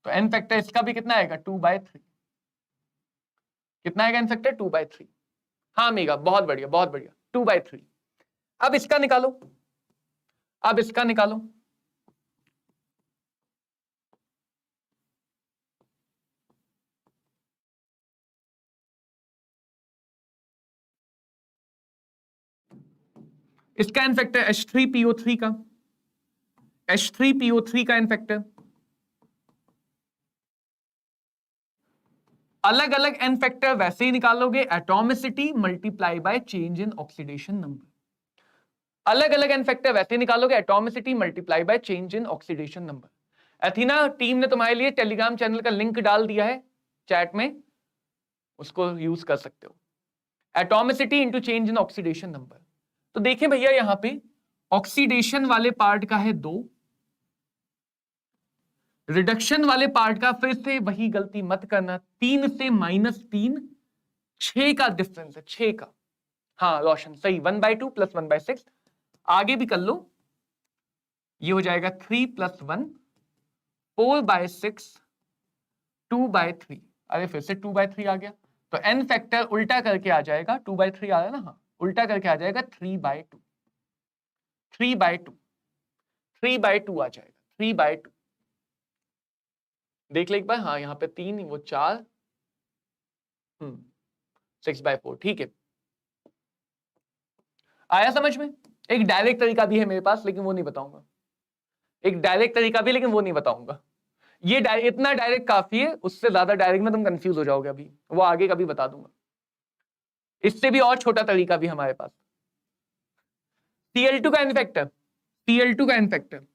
तो एन फैक्टर इसका भी कितना आएगा? 2/3। कितना आएगा एन फैक्टर? 2/3। हाँ मेगा, बहुत बढ़िया बहुत बढ़िया, 2/3। अब इसका निकालो, अब इसका निकालो। इसका एन फैक्टर H3PO3 का, H3PO3 का एन फैक्टर। अलग अलग एन फैक्टर वैसे ही निकालोगे, atomicity multiply by change in oxidation number. अलग अलग एन फैक्टर वैसे निकालोगे, atomicity multiply by change in oxidation number. एथीना team ने तुम्हारे लिए टेलीग्राम चैनल का लिंक डाल दिया है चैट में, उसको यूज कर सकते हो। Atomicity into change in oxidation number. तो देखिए भैया यहां पे ऑक्सीडेशन वाले पार्ट का है 2, रिडक्शन वाले पार्ट का फिर से वही गलती मत करना, 3 से -3, 6 का डिफरेंस है, 6 का। हाँ रोशन सही, 1/2 + 1/6। आगे भी कर लो, ये हो जाएगा 3 + 1, 4/6, 2/3। अरे फिर से 2/3 आ गया, तो एन फैक्टर उल्टा करके आ जाएगा, 2/3 आ रहा है ना, हाँ उल्टा करके आ जाएगा 3/2, 3/2, 3/2 आ जाएगा, 3/2। देख ले एक बार, हाँ यहाँ पे 3, वो 4, 6/4, ठीक है। आया समझ में? एक डायरेक्ट तरीका भी है मेरे पास, लेकिन वो नहीं बताऊंगा। एक डायरेक्ट तरीका भी, लेकिन वो नहीं बताऊंगा। ये इतना डायरेक्ट काफी है, उससे ज्यादा डायरेक्ट में तुम कंफ्यूज हो जाओगे, अभी वो आगे कभी बता दूंगा। इससे भी और छोटा तरीका भी हमारे पास, Cl2 का एन फैक्टर, Cl2 का एन फैक्टर।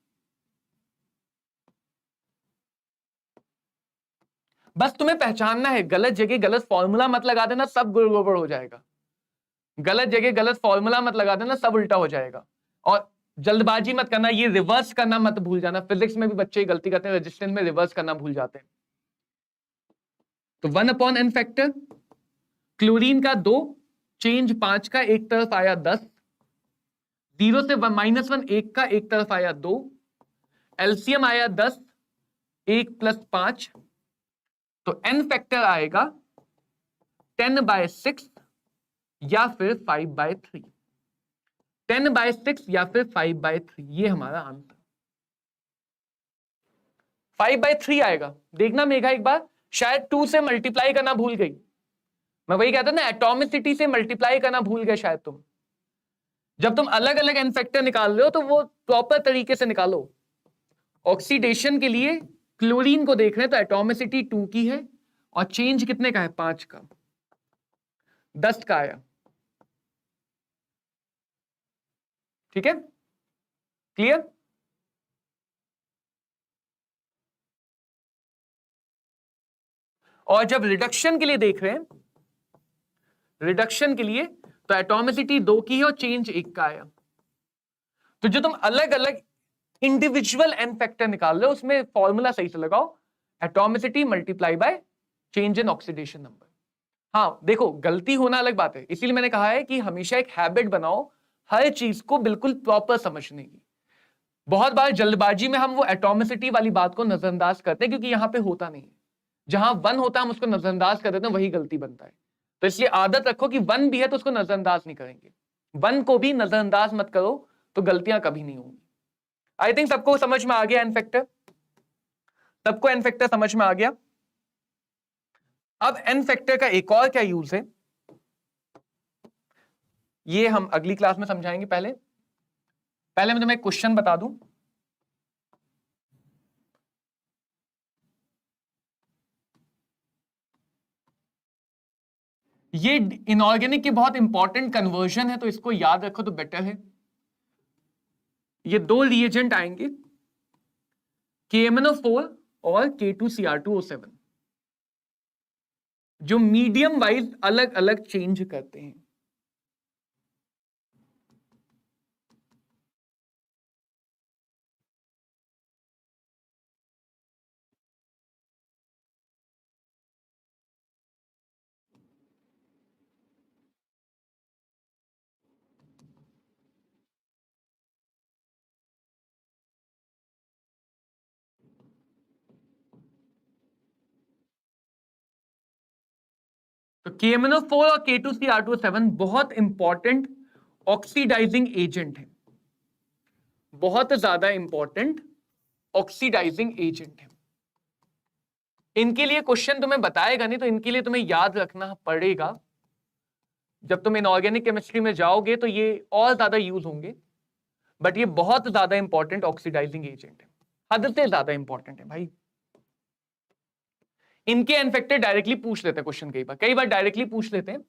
बस तुम्हें पहचानना है, गलत जगह गलत फॉर्मूला मत लगा देना, सब गड़बड़ हो जाएगा। गलत जगह गलत फॉर्मूला मत लगा देना, सब उल्टा हो जाएगा। और जल्दबाजी मत करना, ये रिवर्स करना मत भूल जाना। फिजिक्स में भी बच्चे गलती करते हैं, रेजिस्टेंस में रिवर्स करना भूल जाते हैं। तो 1/n फैक्टर, क्लोरीन का 2, चेंज 5 का, एक तरफ आया 10, 0 से -1 1 का, एक तरफ आया 2, एलसीएम आया 10, 1 + 5, तो एन फैक्टर आएगा 10/6 या फिर 5/3, 10/6 या फिर 5/3, ये हमारा आंसर 5/3 आएगा। देखना मेघा एक बार, शायद 2 से मल्टीप्लाई करना भूल गई। मैं वही कहता ना, एटॉमिसिटी से मल्टीप्लाई करना भूल गए शायद तुम। जब तुम अलग अलग एन फैक्टर निकाल रहे हो तो वो प्रॉपर तरीके से निकालो। ऑक्सीडेशन के लिए क्लोरीन को देख रहे हैं तो एटॉमिसिटी 2 की है और चेंज कितने का है, 5 का, 10 का आया। ठीक है, क्लियर? और जब रिडक्शन के लिए देख रहे हैं, रिडक्शन के लिए तो एटॉमिसिटी 2 की है और चेंज 1 का आया। तो जो तुम अलग अलग इंडिविजुअल एन फैक्टर निकाल रहे हो उसमें फॉर्मूला सही से लगाओ, atomicity multiply by change in oxidation number. हाँ देखो, गलती होना अलग बात है, इसीलिए मैंने कहा है कि हमेशा एक हैबिट बनाओ हर चीज को बिल्कुल प्रॉपर समझने की। बहुत बार जल्दबाजी में हम वो एटॉमिसिटी वाली बात को नजरअंदाज करते हैं क्योंकि यहां पे होता नहीं है। जहां 1 होता है हम उसको नजरअंदाज कर देते हैं, वही गलती बनता है। तो इसलिए आदत रखो कि 1 भी है तो उसको नजरअंदाज नहीं करेंगे। 1 को भी नजरअंदाज मत करो तो गलतियां कभी नहीं होंगी। आई थिंक सबको समझ में आ गया एन फैक्टर, सबको एन फैक्टर समझ में आ गया। अब एन फैक्टर का एक और क्या यूज है ये हम अगली क्लास में समझाएंगे। पहले मैं तुम्हें एक क्वेश्चन बता दूं। ये इनऑर्गेनिक की बहुत इंपॉर्टेंट कन्वर्जन है तो इसको याद रखो तो बेटर है। ये 2 रिएजेंट आएंगे KMnO4 और K2Cr2O7 जो मीडियम वाइज अलग अलग चेंज करते हैं। तो KMnO4 और K2Cr2O7 बहुत इंपॉर्टेंट ऑक्सीडाइजिंग एजेंट है, बहुत ज्यादा इंपॉर्टेंट ऑक्सीडाइजिंग एजेंट है। इनके लिए क्वेश्चन तुम्हें बताएगा नहीं तो इनके लिए तुम्हें याद रखना पड़ेगा। जब तुम इनऑर्गेनिक केमिस्ट्री में जाओगे तो ये और ज्यादा यूज होंगे, बट ये बहुत ज्यादा इंपॉर्टेंट ऑक्सीडाइजिंग एजेंट है, हद से ज्यादा इंपॉर्टेंट है भाई। इनके एन फैक्टर डायरेक्टली पूछ लेते हैं क्वेश्चन, कई बार डायरेक्टली पूछ लेते हैं।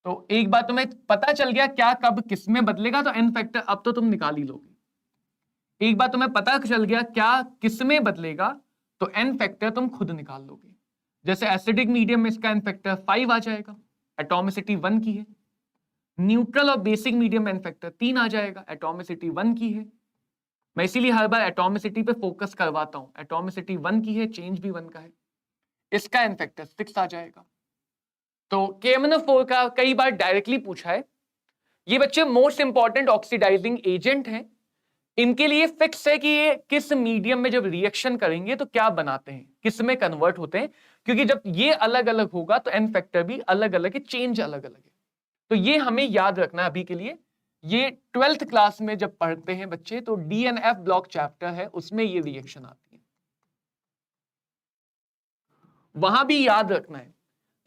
तो एक बार तुम्हें पता चल गया क्या कब किस में बदलेगा तो एन फैक्टर अब तो तुम निकाल ही लोगे। एक बार तुम्हें पता चल गया क्या किस में बदलेगा तो एन फैक्टर तुम खुद निकाल लोगे। जैसे एसिडिक मीडियम में इसका एन फैक्टर 5 आ जाएगा, एटॉमिसिटी 1 की है। न्यूट्रल और बेसिक मीडियम में एन फैक्टर 3 आ जाएगा, एटॉमिसिटी 1 की है। मैं इसीलिए हर बार एटॉमिसिटी पे फोकस करवाता हूं, एटॉमिसिटी 1 की है, चेंज भी 1 का है। इसका एन फैक्टर 6 आ जाएगा। तो KMnO4 का कई बार डायरेक्टली पूछा है। ये बच्चे मोस्ट इंपॉर्टेंट ऑक्सीडाइजिंग एजेंट हैं। इनके लिए फिक्स है कि ये किस मीडियम में जब रिएक्शन करेंगे तो क्या बनाते हैं, किस में कन्वर्ट होते हैं, क्योंकि जब ये अलग अलग होगा तो एन फैक्टर भी अलग अलग है, चेंज अलग अलग है। तो ये हमें याद रखना है अभी के लिए। ये 12th क्लास में जब पढ़ते हैं बच्चे तो DNF ब्लॉक चैप्टर है उसमें ये रिएक्शन आती है, वहां भी याद रखना है।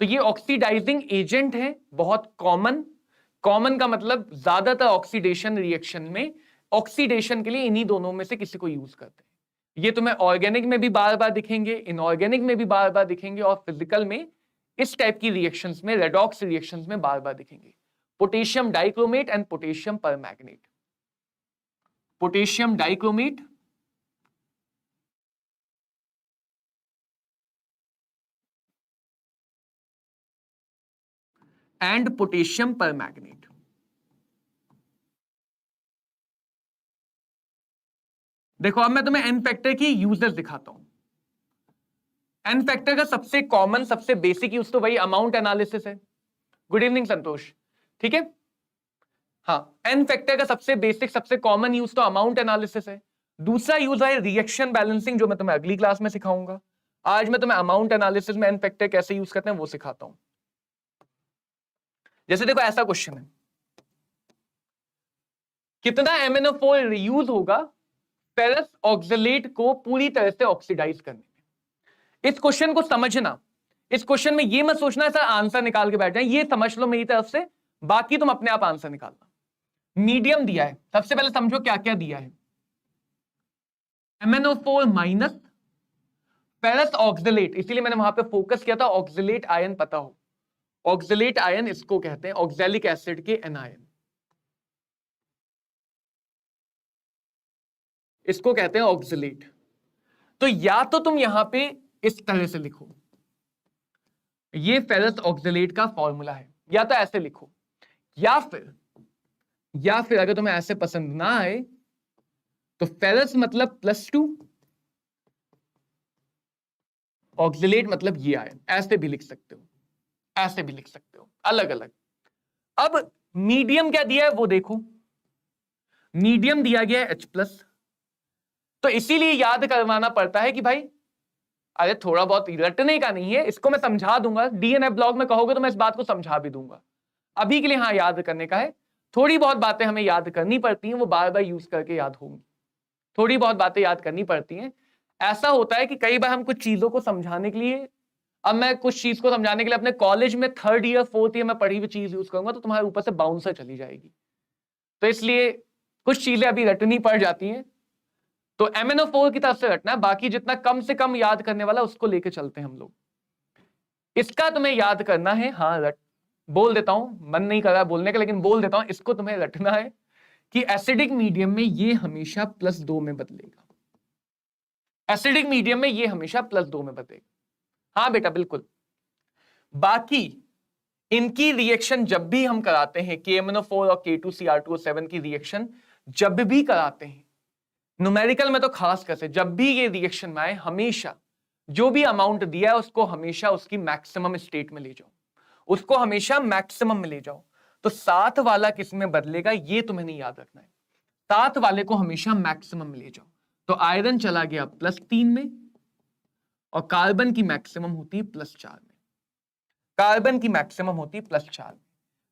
तो ये ऑक्सीडाइजिंग एजेंट है, बहुत कॉमन का मतलब ज्यादातर ऑक्सीडेशन रिएक्शन में ऑक्सीडेशन के लिए इन्हीं दोनों में से किसी को यूज करते हैं। ये तुम्हें ऑर्गेनिक में भी बार बार दिखेंगे, इनऑर्गेनिक में भी बार बार दिखेंगे और फिजिकल में इस टाइप की रिएक्शंस में, रेडॉक्स रिएक्शंस में बार बार दिखेंगे। Potassium dichromate and potassium permanganate. Potassium dichromate and potassium permanganate. देखो अब मैं तुम्हें एन फैक्टर की यूजेस दिखाता हूं। एन फैक्टर का सबसे कॉमन, सबसे बेसिक यूज तो वही अमाउंट एनालिसिस है। गुड इवनिंग संतोष, ठीक है। हाँ, एन फैक्टर का सबसे बेसिक, सबसे कॉमन यूज तो अमाउंट एनालिसिस है। दूसरा यूज है रिएक्शन बैलेंसिंग, जो मैं तुम्हें अगली क्लास में सिखाऊंगा। आज मैं तुम्हें अमाउंट एनालिसिस में एन फैक्टर कैसे यूज करते हैं वो सिखाता हूं। जैसे देखो ऐसा क्वेश्चन है, कितना MnO4 यूज होगा फेरस ऑक्सलेट को पूरी तरह से ऑक्सीडाइज करने में। इस क्वेश्चन को समझना, इस क्वेश्चन में ये मत सोचना सर आंसर निकाल के बैठ जाए, ये समझ लो मेरी तरफ से बाकी तुम अपने आप आंसर निकालना। मीडियम दिया है, सबसे पहले समझो क्या क्या दिया है। MnO4 माइनस फेरस ऑक्सलेट, इसीलिए मैंने वहां पे फोकस किया था, ऑक्सलेट आयन पता हो। ऑक्सलेट आयन इसको कहते हैं, ऑक्सैलिक एसिड के एनायन, इसको कहते हैं ऑक्सलेट। तो या तो तुम यहां पे इस तरह से लिखो, ये फेरस ऑक्सलेट का फॉर्मूला है, या तो ऐसे लिखो, या फिर अगर तुम्हें ऐसे पसंद ना आए तो फेरस मतलब +2, ऑक्सलेट मतलब ये आयन, ऐसे भी लिख सकते हो, ऐसे भी लिख सकते हो, अलग अलग। अब मीडियम क्या दिया है वो देखो, मीडियम दिया गया है H+, तो इसीलिए याद करवाना पड़ता है कि भाई अरे थोड़ा बहुत रटने का नहीं है, इसको मैं समझा दूंगा, डीएनए ब्लॉग में कहोगे तो मैं इस बात को समझा भी दूंगा। अभी के लिए हाँ याद करने का है, थोड़ी बहुत बातें हमें याद करनी पड़ती हैं, वो बार बार यूज करके याद होंगी, थोड़ी बहुत बातें याद करनी पड़ती हैं। ऐसा होता है कि कई बार हम कुछ चीजों को समझाने के लिए, अब मैं कुछ चीज को समझाने के लिए अपने कॉलेज में 3rd ईयर 4th ईयर में पढ़ी हुई चीज यूज करूंगा तो तुम्हारे ऊपर से बाउंसर चली जाएगी, तो इसलिए कुछ चीजें अभी रटनी पड़ जाती हैं। तो MnO4 की तरफ से रटना है, बाकी जितना कम से कम याद करने वाला उसको लेके चलते हैं हम लोग। इसका तुम्हें याद करना है, हाँ रट बोल देता हूं, मन नहीं कर रहा बोलने का लेकिन बोल देता हूं, इसको तुम्हें रटना है कि एसिडिक मीडियम में ये हमेशा +2 में बदलेगा, एसिडिक मीडियम में ये हमेशा +2 में बदलेगा। हाँ बेटा बिल्कुल। बाकी इनकी रिएक्शन जब भी हम कराते हैं, KMnO4 और K2Cr2O7 की रिएक्शन जब भी कराते हैं, न्यूमेरिकल में तो खास करके जब भी ये रिएक्शन में आए, हमेशा जो भी अमाउंट दिया है उसको हमेशा उसकी मैक्सिमम स्टेट में ले जाओ, उसको हमेशा मैक्सिमम में ले जाओ। तो 7 वाला किस में बदलेगा ये तुम्हें नहीं याद रखना है, 7 वाले को हमेशा मैक्सिमम में ले जाओ। तो आयरन चला गया +3 में और कार्बन की मैक्सिमम होती है +4 में, कार्बन की मैक्सिमम होती है +4 में।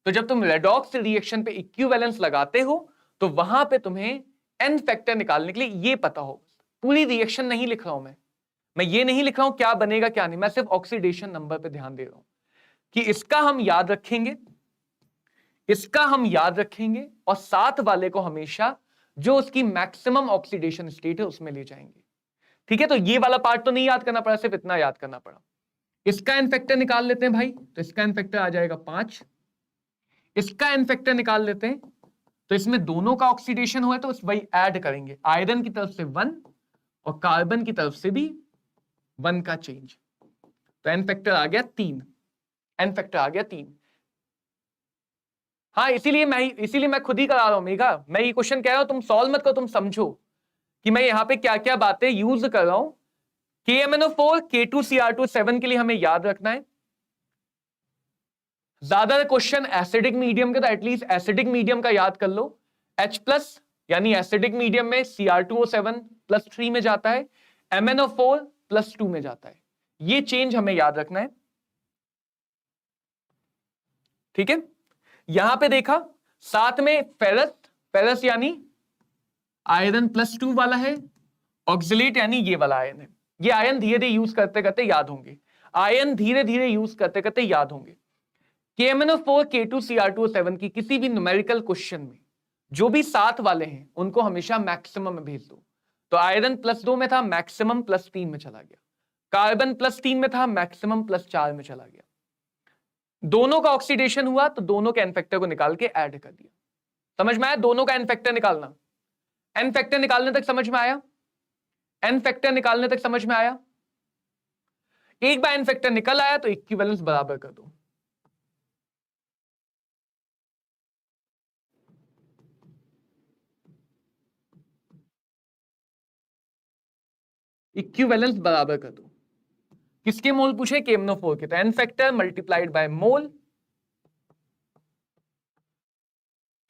तो जब तुम रेडॉक्स रिएक्शन पे इक्विवेलेंस लगाते हो तो वहां पे तुम्हें एन फैक्टर निकालने के लिए ये पता हो, पूरी रिएक्शन नहीं लिख रहा हूं मैं ये नहीं लिख रहा हूं क्या बनेगा क्या नहीं, मैं सिर्फ ऑक्सीडेशन नंबर पे ध्यान दे रहा हूं कि इसका हम याद रखेंगे, इसका हम याद रखेंगे और 7 वाले को हमेशा जो उसकी मैक्सिमम ऑक्सीडेशन स्टेट है उसमें ले जाएंगे। ठीक है, तो ये वाला पार्ट तो नहीं याद करना पड़ा, सिर्फ इतना याद करना पड़ा। इसका एन फैक्टर निकाल लेते हैं भाई, तो इसका एन फैक्टर आ जाएगा 5, इसका एन फैक्टर निकाल लेते हैं, तो इसमें दोनों का ऑक्सीडेशन हुआ है तो वही ऐड करेंगे, आयरन की तरफ से 1 और कार्बन की तरफ से भी 1 का चेंज, तो एन फैक्टर आ गया 3, एन फैक्टर आ गया 3। हाँ इसीलिए मैं खुद ही करा रहा हूं मेघा, मैं ये क्वेश्चन कह रहा हूं, तुम सॉल्व मत करो, तुम समझो कि मैं यहां पे क्या क्या बातें यूज कर रहा हूं। KMnO4 K2Cr2O7 के लिए हमें याद रखना है, ज्यादा क्वेश्चन एसिडिक मीडियम के तो एटलीस्ट एसिडिक मीडियम का याद कर लो, H+ यानी एसिडिक मीडियम में Cr2O7 +3 में जाता है, MnO4 +2 में जाता है, ये चेंज हमें याद रखना है। ठीक है, यहां पे देखा साथ में फेरस यानी आयरन +2 वाला है, ऑक्सलेट यानी ये वाला आयन है, ये आयन धीरे धीरे यूज करते करते याद होंगे, आयन धीरे धीरे यूज करते करते याद होंगे। KMnO4 K2Cr2O7 की किसी भी न्यूमेरिकल क्वेश्चन में जो भी 7 वाले हैं उनको हमेशा मैक्सिमम में भेज दो, तो आयरन +2 में था, मैक्सिमम +3 में चला गया, कार्बन +3 में था, मैक्सिमम +4 में चला गया, दोनों का ऑक्सीडेशन हुआ तो दोनों के एन फैक्टर को निकाल के ऐड कर दिया। समझ में आया, दोनों का एन फैक्टर निकालना, एन फैक्टर निकालने तक समझ में आया, एन फैक्टर निकालने तक समझ में आया। एक बार एन फैक्टर निकल आया तो इक्विवेलेंस बराबर कर दो, इक्विवेलेंस बराबर कर दो। किसके मोल पूछे, KMnO4 के, तो N factor multiplied by mole,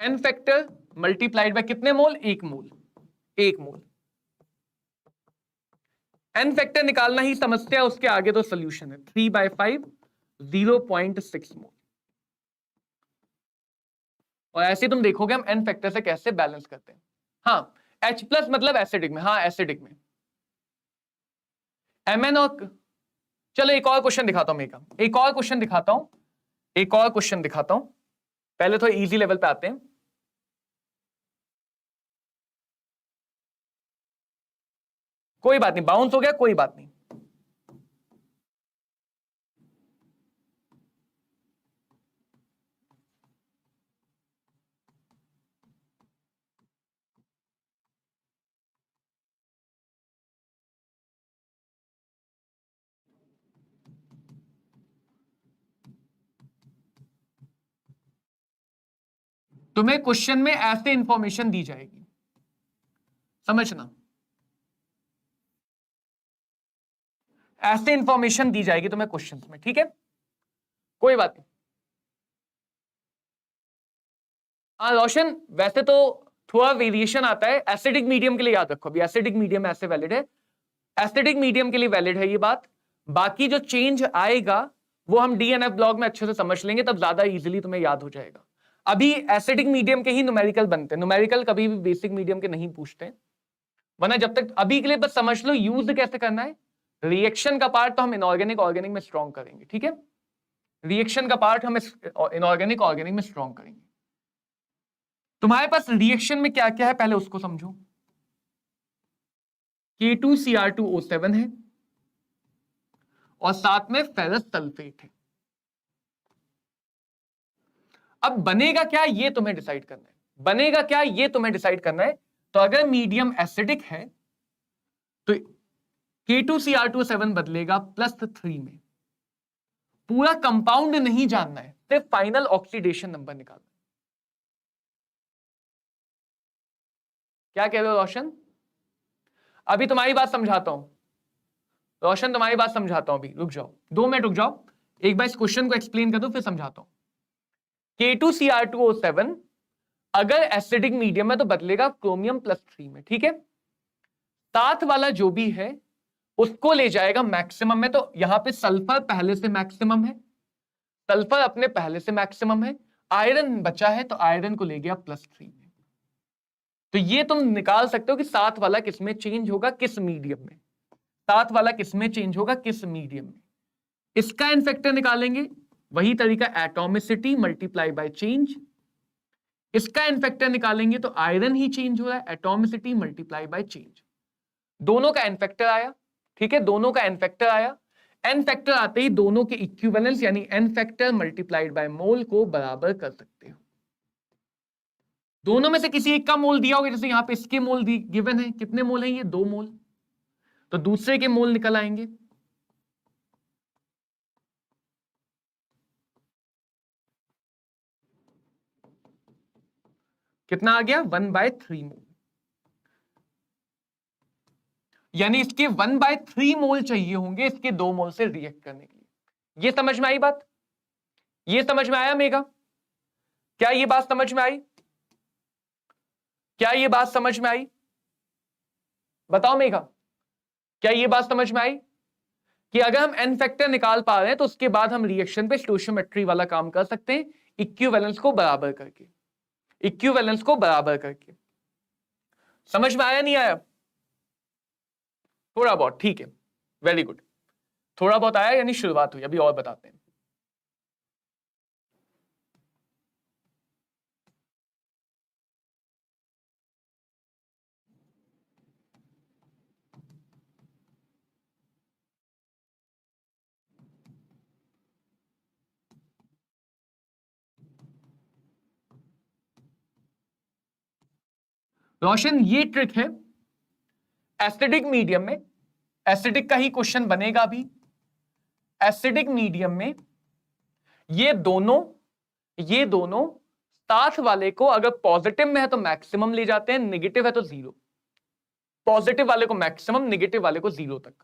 N factor multiplied by कितने मोल, 1 मोल, 1 मोल। एन फैक्टर निकालना ही समस्या, उसके आगे तो सोल्यूशन है, 3/5 0.6 मोल। और ऐसे तुम देखोगे हम एन फैक्टर से कैसे बैलेंस करते हैं। हाँ H+ मतलब एसिडिक में, हाँ एसिडिक में Mn और, चलो एक और क्वेश्चन दिखाता हूं, एक और क्वेश्चन दिखाता हूं, एक और क्वेश्चन दिखाता हूं, पहले थोड़ा इजी लेवल पे आते हैं। कोई बात नहीं, बाउंस हो गया, कोई बात नहीं। तुम्हें क्वेश्चन में ऐसे इंफॉर्मेशन दी जाएगी, समझना, ऐसे इंफॉर्मेशन दी जाएगी तुम्हें क्वेश्चंस में, ठीक है, कोई बात नहीं। हाँ रोशन, वैसे तो थोड़ा वेरिएशन आता है, एसिडिक मीडियम के लिए याद रखो, अभी एसिडिक मीडियम ऐसे वैलिड है, एसिडिक मीडियम के लिए वैलिड है ये बात। बाकी जो चेंज आएगा वो हम डीएनएफ ब्लॉग में अच्छे से समझ लेंगे, तब ज्यादा इजीली तुम्हें याद हो जाएगा। अभी एसिडिक मीडियम के ही न्यूमेरिकल बनते हैं, न्यूमेरिकल कभी भी बेसिक मीडियम के नहीं पूछते, वरना जब तक अभी के लिए बस समझ लो यूज कैसे करना है। रिएक्शन का पार्ट तो हम इनऑर्गेनिक ऑर्गेनिक में स्ट्रॉन्ग करेंगे, ठीक है, रिएक्शन का पार्ट हम इनऑर्गेनिक ऑर्गेनिक में स्ट्रॉन्ग करेंगे। तुम्हारे पास रिएक्शन में क्या क्या है पहले उसको समझो। K2Cr2O7 है और साथ में फेरस सल्फेट है। अब बनेगा क्या ये तुम्हें डिसाइड करना है, बनेगा क्या ये तुम्हें डिसाइड करना है। तो अगर मीडियम एसिडिक है तो K2Cr2O7 बदलेगा +3 में। पूरा कंपाउंड नहीं जानना है, सिर्फ फाइनल ऑक्सीडेशन नंबर निकालना है। क्या कह रहे हो रोशन? अभी तुम्हारी बात समझाता हूं रोशन, तुम्हारी बात समझाता हूं, अभी रुक जाओ 2 मिनट रुक जाओ, एक बार इस क्वेश्चन को एक्सप्लेन कर दो फिर समझाता हूं। K2Cr2O7 अगर एसिडिक मीडियम है तो बदलेगा क्रोमियम +3 में, ठीक है। साथ वाला जो भी है उसको ले जाएगा मैक्सिमम में, तो यहां पे सल्फर पहले से मैक्सिमम है, सल्फर अपने पहले से मैक्सिमम है, आयरन बचा है तो आयरन को ले गया +3 में। तो ये तुम निकाल सकते हो कि साथ वाला किसमें चेंज होगा, किस मीडियम में, साथ वाला किसमें चेंज होगा, किस मीडियम में। इसका एन फैक्टर निकालेंगे, वही तरीका, एटॉमिसिटी मल्टीप्लाई बाय चेंज। इसका एन फैक्टर निकालेंगे तो आयरन ही चेंज हो रहा है, एटॉमिसिटी मल्टीप्लाई बाय चेंज। दोनों का एन फैक्टर आया, ठीक है, दोनों का एन फैक्टर आया। एन फैक्टर आते ही दोनों के इक्विवेलेंस यानी N factor multiplied by mole को बराबर कर सकते हो। दोनों में से किसी एक का मोल दिया होगा, जैसे यहां पे इसके मोल गिवन है, कितने मोल हैं ये, 2 मोल, तो दूसरे के मोल निकल आएंगे। कितना आ गया, 1/3 मोल, यानी इसके 1/3 मोल चाहिए होंगे इसके 2 मोल से रिएक्ट करने के लिए। ये समझ में आई बात, ये समझ में आया मेगा? क्या ये बात समझ में आई? क्या ये बात समझ में आई? बताओ मेगा, क्या ये बात समझ में आई कि अगर हम एन फैक्टर निकाल पा रहे हैं तो उसके बाद हम रिएक्शन पे स्टोइचियोमेट्री वाला काम कर सकते हैं, इक्विवेलेंस को बराबर करके, इक्विवेलेंस को बराबर करके। समझ में आया नहीं आया? थोड़ा बहुत, ठीक है, वेरी गुड, थोड़ा बहुत आया यानी शुरुआत हुई। अभी और बताते हैं। रोशन ये ट्रिक है एसिडिक मीडियम में, एसिडिक का ही क्वेश्चन बनेगा भी। एसिडिक मीडियम में ये दोनों साथ वाले को अगर पॉजिटिव में है तो मैक्सिमम ले जाते हैं, नेगेटिव है तो 0, पॉजिटिव वाले को मैक्सिमम, नेगेटिव वाले को 0 तक।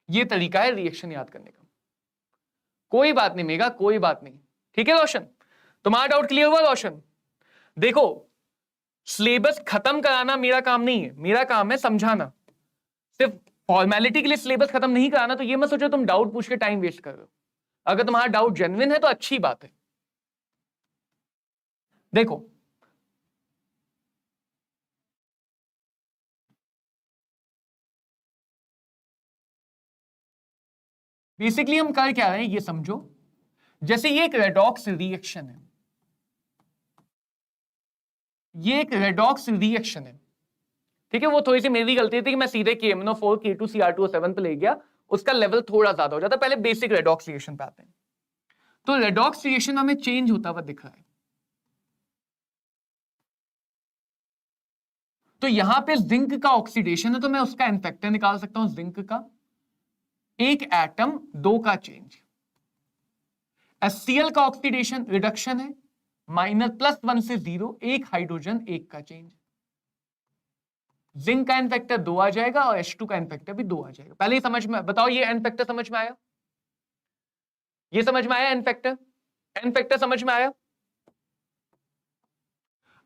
ये तरीका है रिएक्शन याद करने का। कोई बात नहीं मेगा, कोई बात नहीं, ठीक है रोशन, तुम्हारा डाउट क्लियर हुआ रोशन? देखो सिलेबस खत्म कराना मेरा काम नहीं है, मेरा काम है समझाना। सिर्फ फॉर्मेलिटी के लिए सिलेबस खत्म नहीं कराना, तो ये मत सोचो तुम डाउट पूछ के टाइम वेस्ट कर रहे हो। अगर तुम्हारा डाउट जेन्युइन है तो अच्छी बात है। देखो बेसिकली हम कर क्या रहे हैं ये समझो। जैसे ये एक रेडॉक्स रिएक्शन है, ये एक रेडॉक्स रिएक्शन है, ठीक है। वो थोड़ी सी मेरी गलती थी कि मैं सीधे KMnO4 K2Cr2O7 पे ले गया, उसका लेवल थोड़ा ज्यादा हो जाता। पहले बेसिक रेडॉक्स रिएक्शन पे आते हैं। तो रेडॉक्स रिएक्शन हमें चेंज होता हुआ दिख रहा है। तो यहां पे जिंक का ऑक्सीडेशन है, तो मैं उसका एन फैक्टर निकाल सकता हूं, जिंक का एक एटम 2 का चेंज। HCl का ऑक्सीडेशन रिडक्शन है, -+1 से 0, एक हाइड्रोजन 1 का चेंज। जिंक का एन फैक्टर 2 आ जाएगा और H2 का एन फैक्टर भी 2 आ जाएगा। पहले ही समझ में बताओ, ये एन फैक्टर समझ में आया? ये समझ में आया? एन फैक्टर समझ में आया?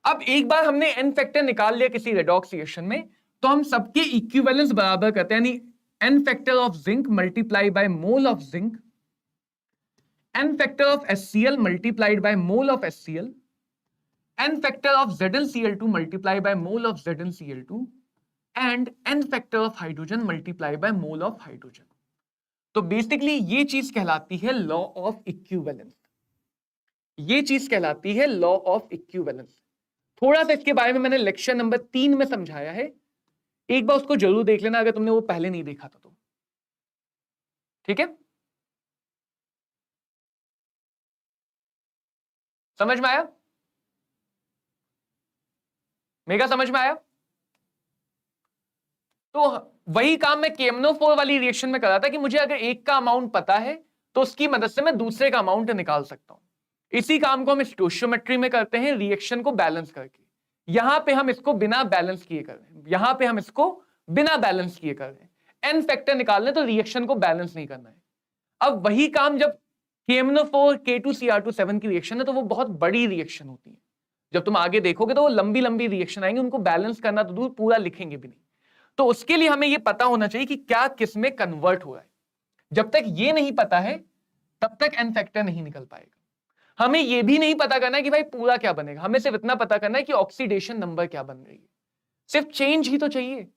अब एक बार हमने एन फैक्टर निकाल लिया किसी रेडॉक्स रिएक्शन में, तो हम सबके इक्विवेलेंस बराबर करते हैं, यानी N factor of zinc multiply by mole of zinc, N factor of HCl multiplied by mole of HCl, N factor of ZnCl2 multiply by mole of ZnCl2, and N factor of hydrogen multiply by mole of hydrogen. तो basically ये चीज कहलाती है law of equivalence. ये चीज कहलाती है law of equivalence. थोड़ा सा इसके बारे में मैंने लेक्चर नंबर 3 में समझाया है, एक बार उसको जरूर देख लेना अगर तुमने वो पहले नहीं देखा था तो, ठीक है। समझ में आया? मेगा समझ में आया? तो वही काम मैं KMnO4 वाली रिएक्शन में कर रहा था कि मुझे अगर एक का अमाउंट पता है तो उसकी मदद से मैं दूसरे का अमाउंट निकाल सकता हूं। इसी काम को हम स्टोइचियोमेट्री में करते हैं, रिएक्शन को बैलेंस करके। यहां पे हम इसको बिना बैलेंस किए कर रहे हैं, यहां पे हम इसको बिना बैलेंस किए कर रहे हैं। एन फैक्टर निकालने तो रिएक्शन को बैलेंस नहीं करना है। अब वही काम जब KMnO4 K2Cr2O7 की रिएक्शन है तो वो बहुत बड़ी रिएक्शन होती है। जब तुम आगे देखोगे तो वो लंबी लंबी रिएक्शन आएंगे, उनको बैलेंस करना तो दूर, पूरा लिखेंगे भी नहीं। तो उसके लिए हमें ये पता होना चाहिए कि क्या किस में कन्वर्ट हो रहा है। जब तक ये नहीं पता है तब तक एन फैक्टर नहीं निकल पाएगा। हमें ये भी नहीं पता करना है कि भाई पूरा क्या बनेगा, हमें सिर्फ इतना पता करना है कि ऑक्सीडेशन नंबर क्या बन रही है, सिर्फ चेंज ही तो चाहिए।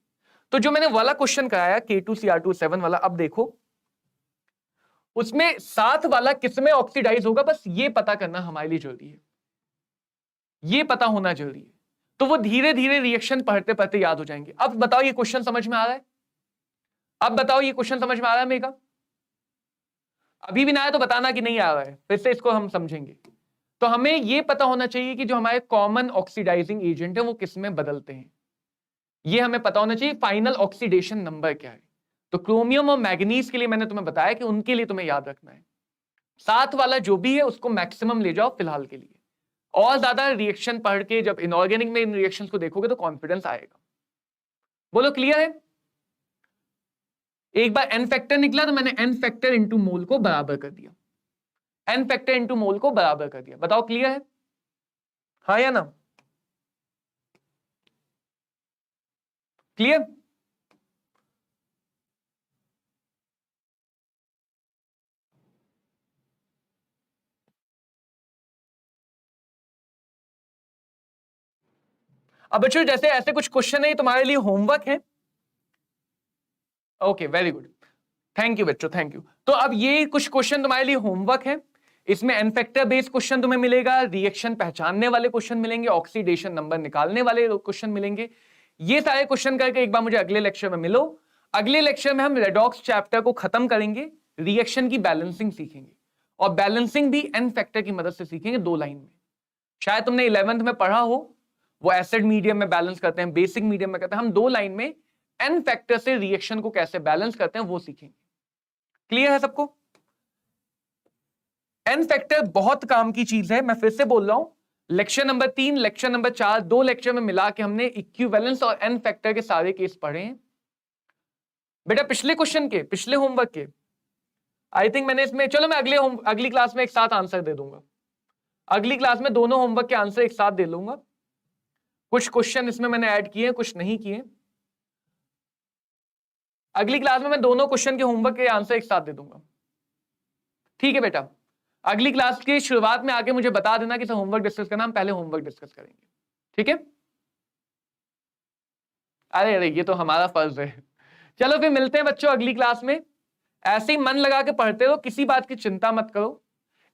तो जो मैंने वाला क्वेश्चन कराया K2Cr2O7 वाला, अब देखो उसमें साथ वाला किस में ऑक्सीडाइज होगा, बस ये पता करना हमारे लिए जरूरी है, ये पता होना जरूरी है। तो वो धीरे धीरे रिएक्शन पढ़ते पढ़ते याद हो जाएंगे। अब बताओ ये क्वेश्चन समझ में आ रहा है? अब बताओ ये क्वेश्चन समझ में आ रहा है मेगा? अभी भी ना आया तो बताना कि नहीं आ रहा है, फिर से इसको हम समझेंगे। तो हमें ये पता होना चाहिए कि जो हमारे कॉमन ऑक्सीडाइजिंग एजेंट है वो किस में बदलते हैं, ये हमें पता होना चाहिए। फाइनल ऑक्सीडेशन नंबर क्या है? तो क्रोमियम और मैग्नीज के लिए मैंने तुम्हें बताया कि उनके लिए तुम्हें याद रखना है साथ वाला जो भी है उसको मैक्सिमम ले जाओ फिलहाल के लिए, और ज्यादा रिएक्शन पढ़ के जब इनऑर्गेनिक में इन रिएक्शंस को देखोगे तो कॉन्फिडेंस आएगा। बोलो क्लियर है? एक बार एन फैक्टर निकला तो मैंने एन फैक्टर इंटू मोल को बराबर कर दिया, एन फैक्टर इंटू मोल को बराबर कर दिया। बताओ क्लियर है? हाँ या ना? क्लियर? अब बच्चों जैसे ऐसे कुछ क्वेश्चन है तुम्हारे लिए होमवर्क है। Okay very good, thank you बच्चों, थैंक यू। तो अब ये कुछ क्वेश्चन तुम्हारे लिए होमवर्क है। इसमें एन फैक्टर बेस्ड क्वेश्चन तुम्हें मिलेगा, रिएक्शन पहचानने वाले क्वेश्चन मिलेंगे, ऑक्सीडेशन नंबर निकालने वाले क्वेश्चन मिलेंगे। ये सारे क्वेश्चन करके एक बार मुझे अगले लेक्चर में मिलो। अगले लेक्चर में हम रेडॉक्स चैप्टर को खत्म करेंगे, रिएक्शन की बैलेंसिंग सीखेंगे, और बैलेंसिंग भी एन फैक्टर की मदद से सीखेंगे 2 लाइन में। शायद तुमने 11th में पढ़ा हो, वो एसिड मीडियम में बैलेंस करते हैं, बेसिक मीडियम में करते हैं। हम 2 लाइन में एन फैक्टर से रिएक्शन को कैसे बैलेंस करते हैं वो सीखेंगे। क्लियर है सबको? एन फैक्टर बहुत काम की चीज है, मैं फिर से बोल रहा हूं। Lecture number 3, lecture number 4, 2 lecture में मिला के हमने इक्विवेलेंस और एन फैक्टर के सारे केस पढ़े हैं। बेटा पिछले क्वेश्चन के, पिछले होमवर्क के आई थिंक मैंने इसमें, चलो मैं अगली क्लास में एक साथ आंसर दे दूंगा। अगली क्लास में दोनों होमवर्क के आंसर एक साथ दे लूंगा। कुछ क्वेश्चन इसमें मैंने ऐड किए, कुछ नहीं किए। अगली क्लास में मैं दोनों क्वेश्चन के होमवर्क के आंसर एक साथ दे दूंगा, ठीक है बेटा? अगली क्लास की शुरुआत में आके मुझे बता देना कि सर होमवर्क डिस्कस करना, हम पहले होमवर्क डिस्कस करेंगे, ठीक है? अरे अरे ये तो हमारा फर्ज है। चलो फिर मिलते हैं बच्चों अगली क्लास में। ऐसे ही मन लगा के पढ़ते रहो, किसी बात की चिंता मत करो।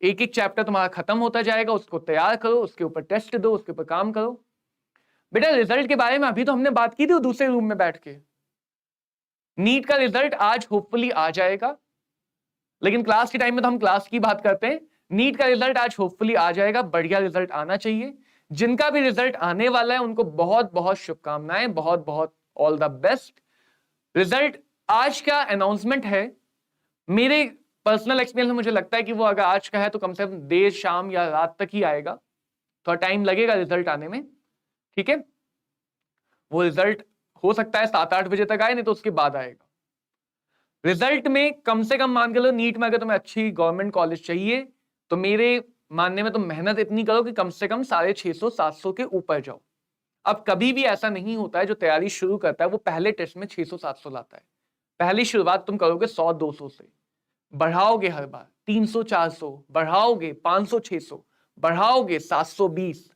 एक एक चैप्टर तुम्हारा खत्म होता जाएगा, उसको तैयार करो, उसके ऊपर टेस्ट दो, उसके ऊपर काम करो। बेटा रिजल्ट के बारे में अभी तो हमने बात की थी दूसरे रूम में बैठ के। नीट का रिजल्ट आज होपफुली आ जाएगा, लेकिन क्लास के टाइम में तो हम क्लास की बात करते हैं। नीट का रिजल्ट आज होपफुली आ जाएगा, बढ़िया रिजल्ट आना चाहिए। जिनका भी रिजल्ट आने वाला है उनको बहुत बहुत शुभकामनाएं, बहुत बहुत ऑल द बेस्ट। रिजल्ट आज का अनाउंसमेंट है। मेरे पर्सनल एक्सपीरियंस में मुझे लगता है कि वो अगर आज का है तो कम से कम देर शाम या रात तक ही आएगा, थोड़ा टाइम लगेगा रिजल्ट आने में, ठीक है। वो रिजल्ट हो सकता है 7-8 बजे तक आए, नहीं तो उसके बाद आएगा। रिजल्ट में कम से कम मान के लो, नीट में अगर तुम्हें अच्छी गवर्नमेंट कॉलेज चाहिए तो मेरे मानने में तुम मेहनत इतनी करो कि कम से कम 650-700 के ऊपर जाओ। अब कभी भी ऐसा नहीं होता है जो तैयारी शुरू करता है वो पहले टेस्ट में 600-700 लाता है। पहली शुरुआत तुम करोगे 100-200 से, बढ़ाओगे हर बार 300-400, बढ़ाओगे 500-600, बढ़ाओगे 720।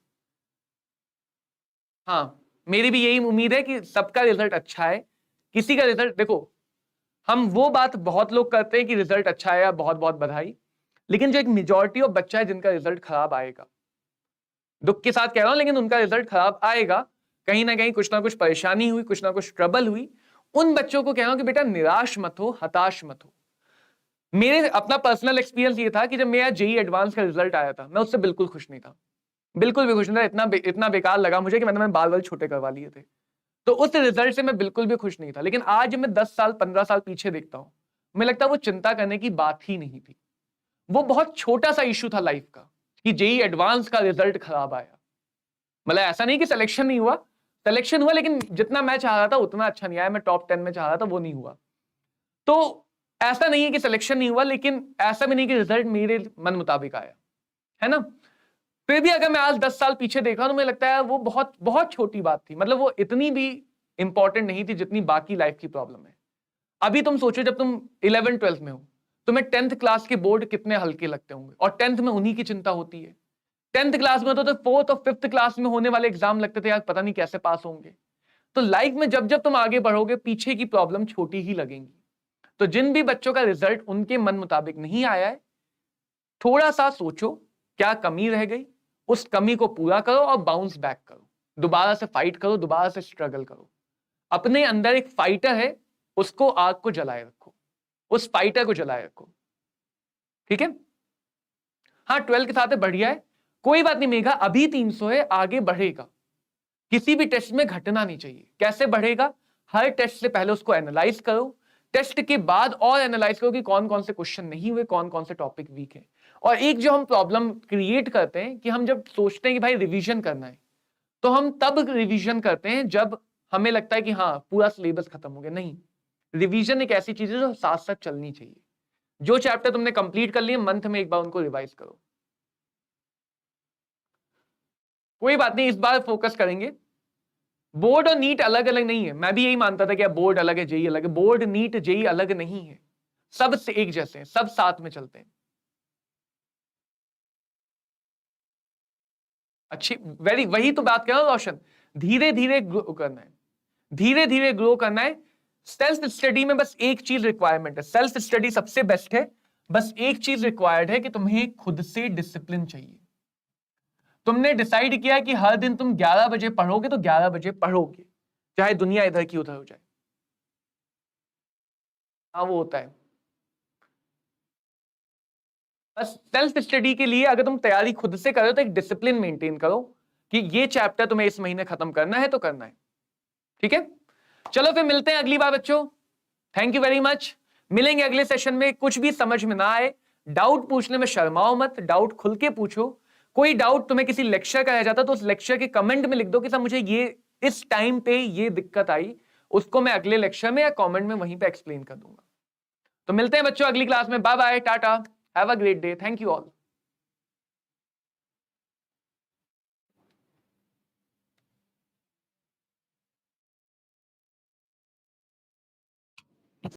हाँ, मेरी भी यही उम्मीद है कि सबका रिजल्ट अच्छा है। किसी का रिजल्ट देखो, हम वो बात बहुत लोग करते हैं कि रिजल्ट अच्छा है, बहुत बहुत बधाई, लेकिन जो एक मेजॉरिटी ऑफ बच्चा है जिनका रिजल्ट खराब आएगा, दुख के साथ कह रहा हूं लेकिन उनका रिजल्ट खराब आएगा, कहीं ना कहीं कुछ ना कुछ परेशानी हुई, कुछ ना कुछ ट्रबल हुई, उन बच्चों को कह रहा हूं कि बेटा निराश मत हो, हताश मत हो। मेरे अपना पर्सनल एक्सपीरियंस ये था कि जब मेरा जेईई एडवांस का रिजल्ट आया था, मैं उससे बिल्कुल खुश नहीं था, बिल्कुल भी खुश नहीं था। इतना बेकार लगा मुझे कि मैंने बाल बाल छोटे करवा लिए थे। तो उस रिजल्ट से मैं बिल्कुल भी खुश नहीं था। लेकिन आज मैं 10 साल 15 साल पीछे देखता हूं, मुझे लगता है वो चिंता करने की बात ही नहीं थी। वो बहुत छोटा सा इश्यू था लाइफ का कि जेईई एडवांस का रिजल्ट खराब आया। मतलब ऐसा नहीं कि सिलेक्शन नहीं हुआ, सिलेक्शन हुआ, लेकिन जितना मैं चाह रहा था उतना अच्छा नहीं आया। मैं टॉप 10 में चाह रहा था, वो नहीं हुआ। तो ऐसा नहीं है कि सिलेक्शन नहीं हुआ, लेकिन ऐसा भी नहीं कि रिजल्ट मेरे मन मुताबिक आया, है ना। फिर भी अगर मैं आज 10 साल पीछे देखा तो मुझे लगता है वो बहुत बहुत छोटी बात थी। मतलब वो इतनी भी इंपॉर्टेंट नहीं थी जितनी बाकी लाइफ की प्रॉब्लम है। अभी तुम सोचो, जब तुम 11th-12th में हो, तुम्हें 10th क्लास के बोर्ड कितने हल्के लगते होंगे, और 10th में उन्हीं की चिंता होती है। 10th क्लास में तो 4th और 5th क्लास में होने वाले एग्जाम लगते थे यार, पता नहीं कैसे पास होंगे। तो लाइफ में जब जब तुम आगे बढ़ोगे, पीछे की प्रॉब्लम छोटी ही लगेंगी। तो जिन भी बच्चों का रिजल्ट उनके मन मुताबिक नहीं आया है, थोड़ा सा सोचो क्या कमी रह गई, उस कमी को पूरा करो और बाउंस बैक करो, दोबारा से फाइट करो, दोबारा से स्ट्रगल करो। अपने अंदर एक फाइटर है, उसको आग को जलाए रखो, उस फाइटर को जलाए रखो, ठीक है। हाँ, 12 के साथ है, बढ़िया है, कोई बात नहीं मेघा, अभी 300 है, आगे बढ़ेगा। किसी भी टेस्ट में घटना नहीं चाहिए। कैसे बढ़ेगा? हर टेस्ट से पहले उसको एनालाइज करो, टेस्ट के बाद और एनालाइज करो कि कौन कौन से क्वेश्चन नहीं हुए, कौन कौन से टॉपिक वीक है। और एक जो हम प्रॉब्लम क्रिएट करते हैं कि हम जब सोचते हैं कि भाई रिवीजन करना है, तो हम तब रिवीजन करते हैं जब हमें लगता है कि हाँ पूरा सिलेबस खत्म हो गया। नहीं, रिवीजन एक ऐसी चीज है जो साथ साथ चलनी चाहिए। जो चैप्टर तुमने कंप्लीट कर लिए, मंथ में एक बार उनको रिवाइज करो। कोई बात नहीं, इस बार फोकस करेंगे। बोर्ड और नीट अलग अलग नहीं है। मैं भी यही मानता था कि बोर्ड अलग है, जेईई अलग है। बोर्ड, नीट, जेईई अलग नहीं है, सब से एक जैसे हैं, सब साथ में चलते हैं। अच्छी, वही तो बात कर रहा हूं रोशन, धीरे धीरे ग्रो करना है, धीरे धीरे ग्रो करना है। सेल्फ स्टडी में बस एक चीज रिक्वायरमेंट है, सेल्फ स्टडी सबसे बेस्ट है, बस एक चीज रिक्वायर्ड है कि तुम्हें खुद से डिसिप्लिन चाहिए। तुमने डिसाइड किया कि हर दिन तुम 11 बजे पढ़ोगे तो 11 बजे पढ़ोगे, चाहे दुनिया इधर की उधर हो जाए। हाँ वो होता है। बस सेल्फ स्टडी के लिए अगर तुम तैयारी खुद से करो तो एक डिसिप्लिन मेंटेन करो कि ये चैप्टर तुम्हें इस महीने खत्म करना है तो करना है, ठीक है। चलो फिर मिलते हैं अगली बार बच्चों। Thank you very much. मिलेंगे अगले सेशन में। कुछ भी समझ में ना आए, डाउट पूछने में शर्माओ मत, डाउट खुल के पूछो। कोई डाउट तुम्हें किसी लेक्चर का रह जाता तो उस लेक्चर के कमेंट में लिख दो कि सर मुझे ये इस टाइम पे ये दिक्कत आई, उसको मैं अगले लेक्चर में या कमेंट में वहीं पे एक्सप्लेन कर दूंगा। तो मिलते हैं बच्चों अगली क्लास में। Bye bye, tata, have a great day, thank you all.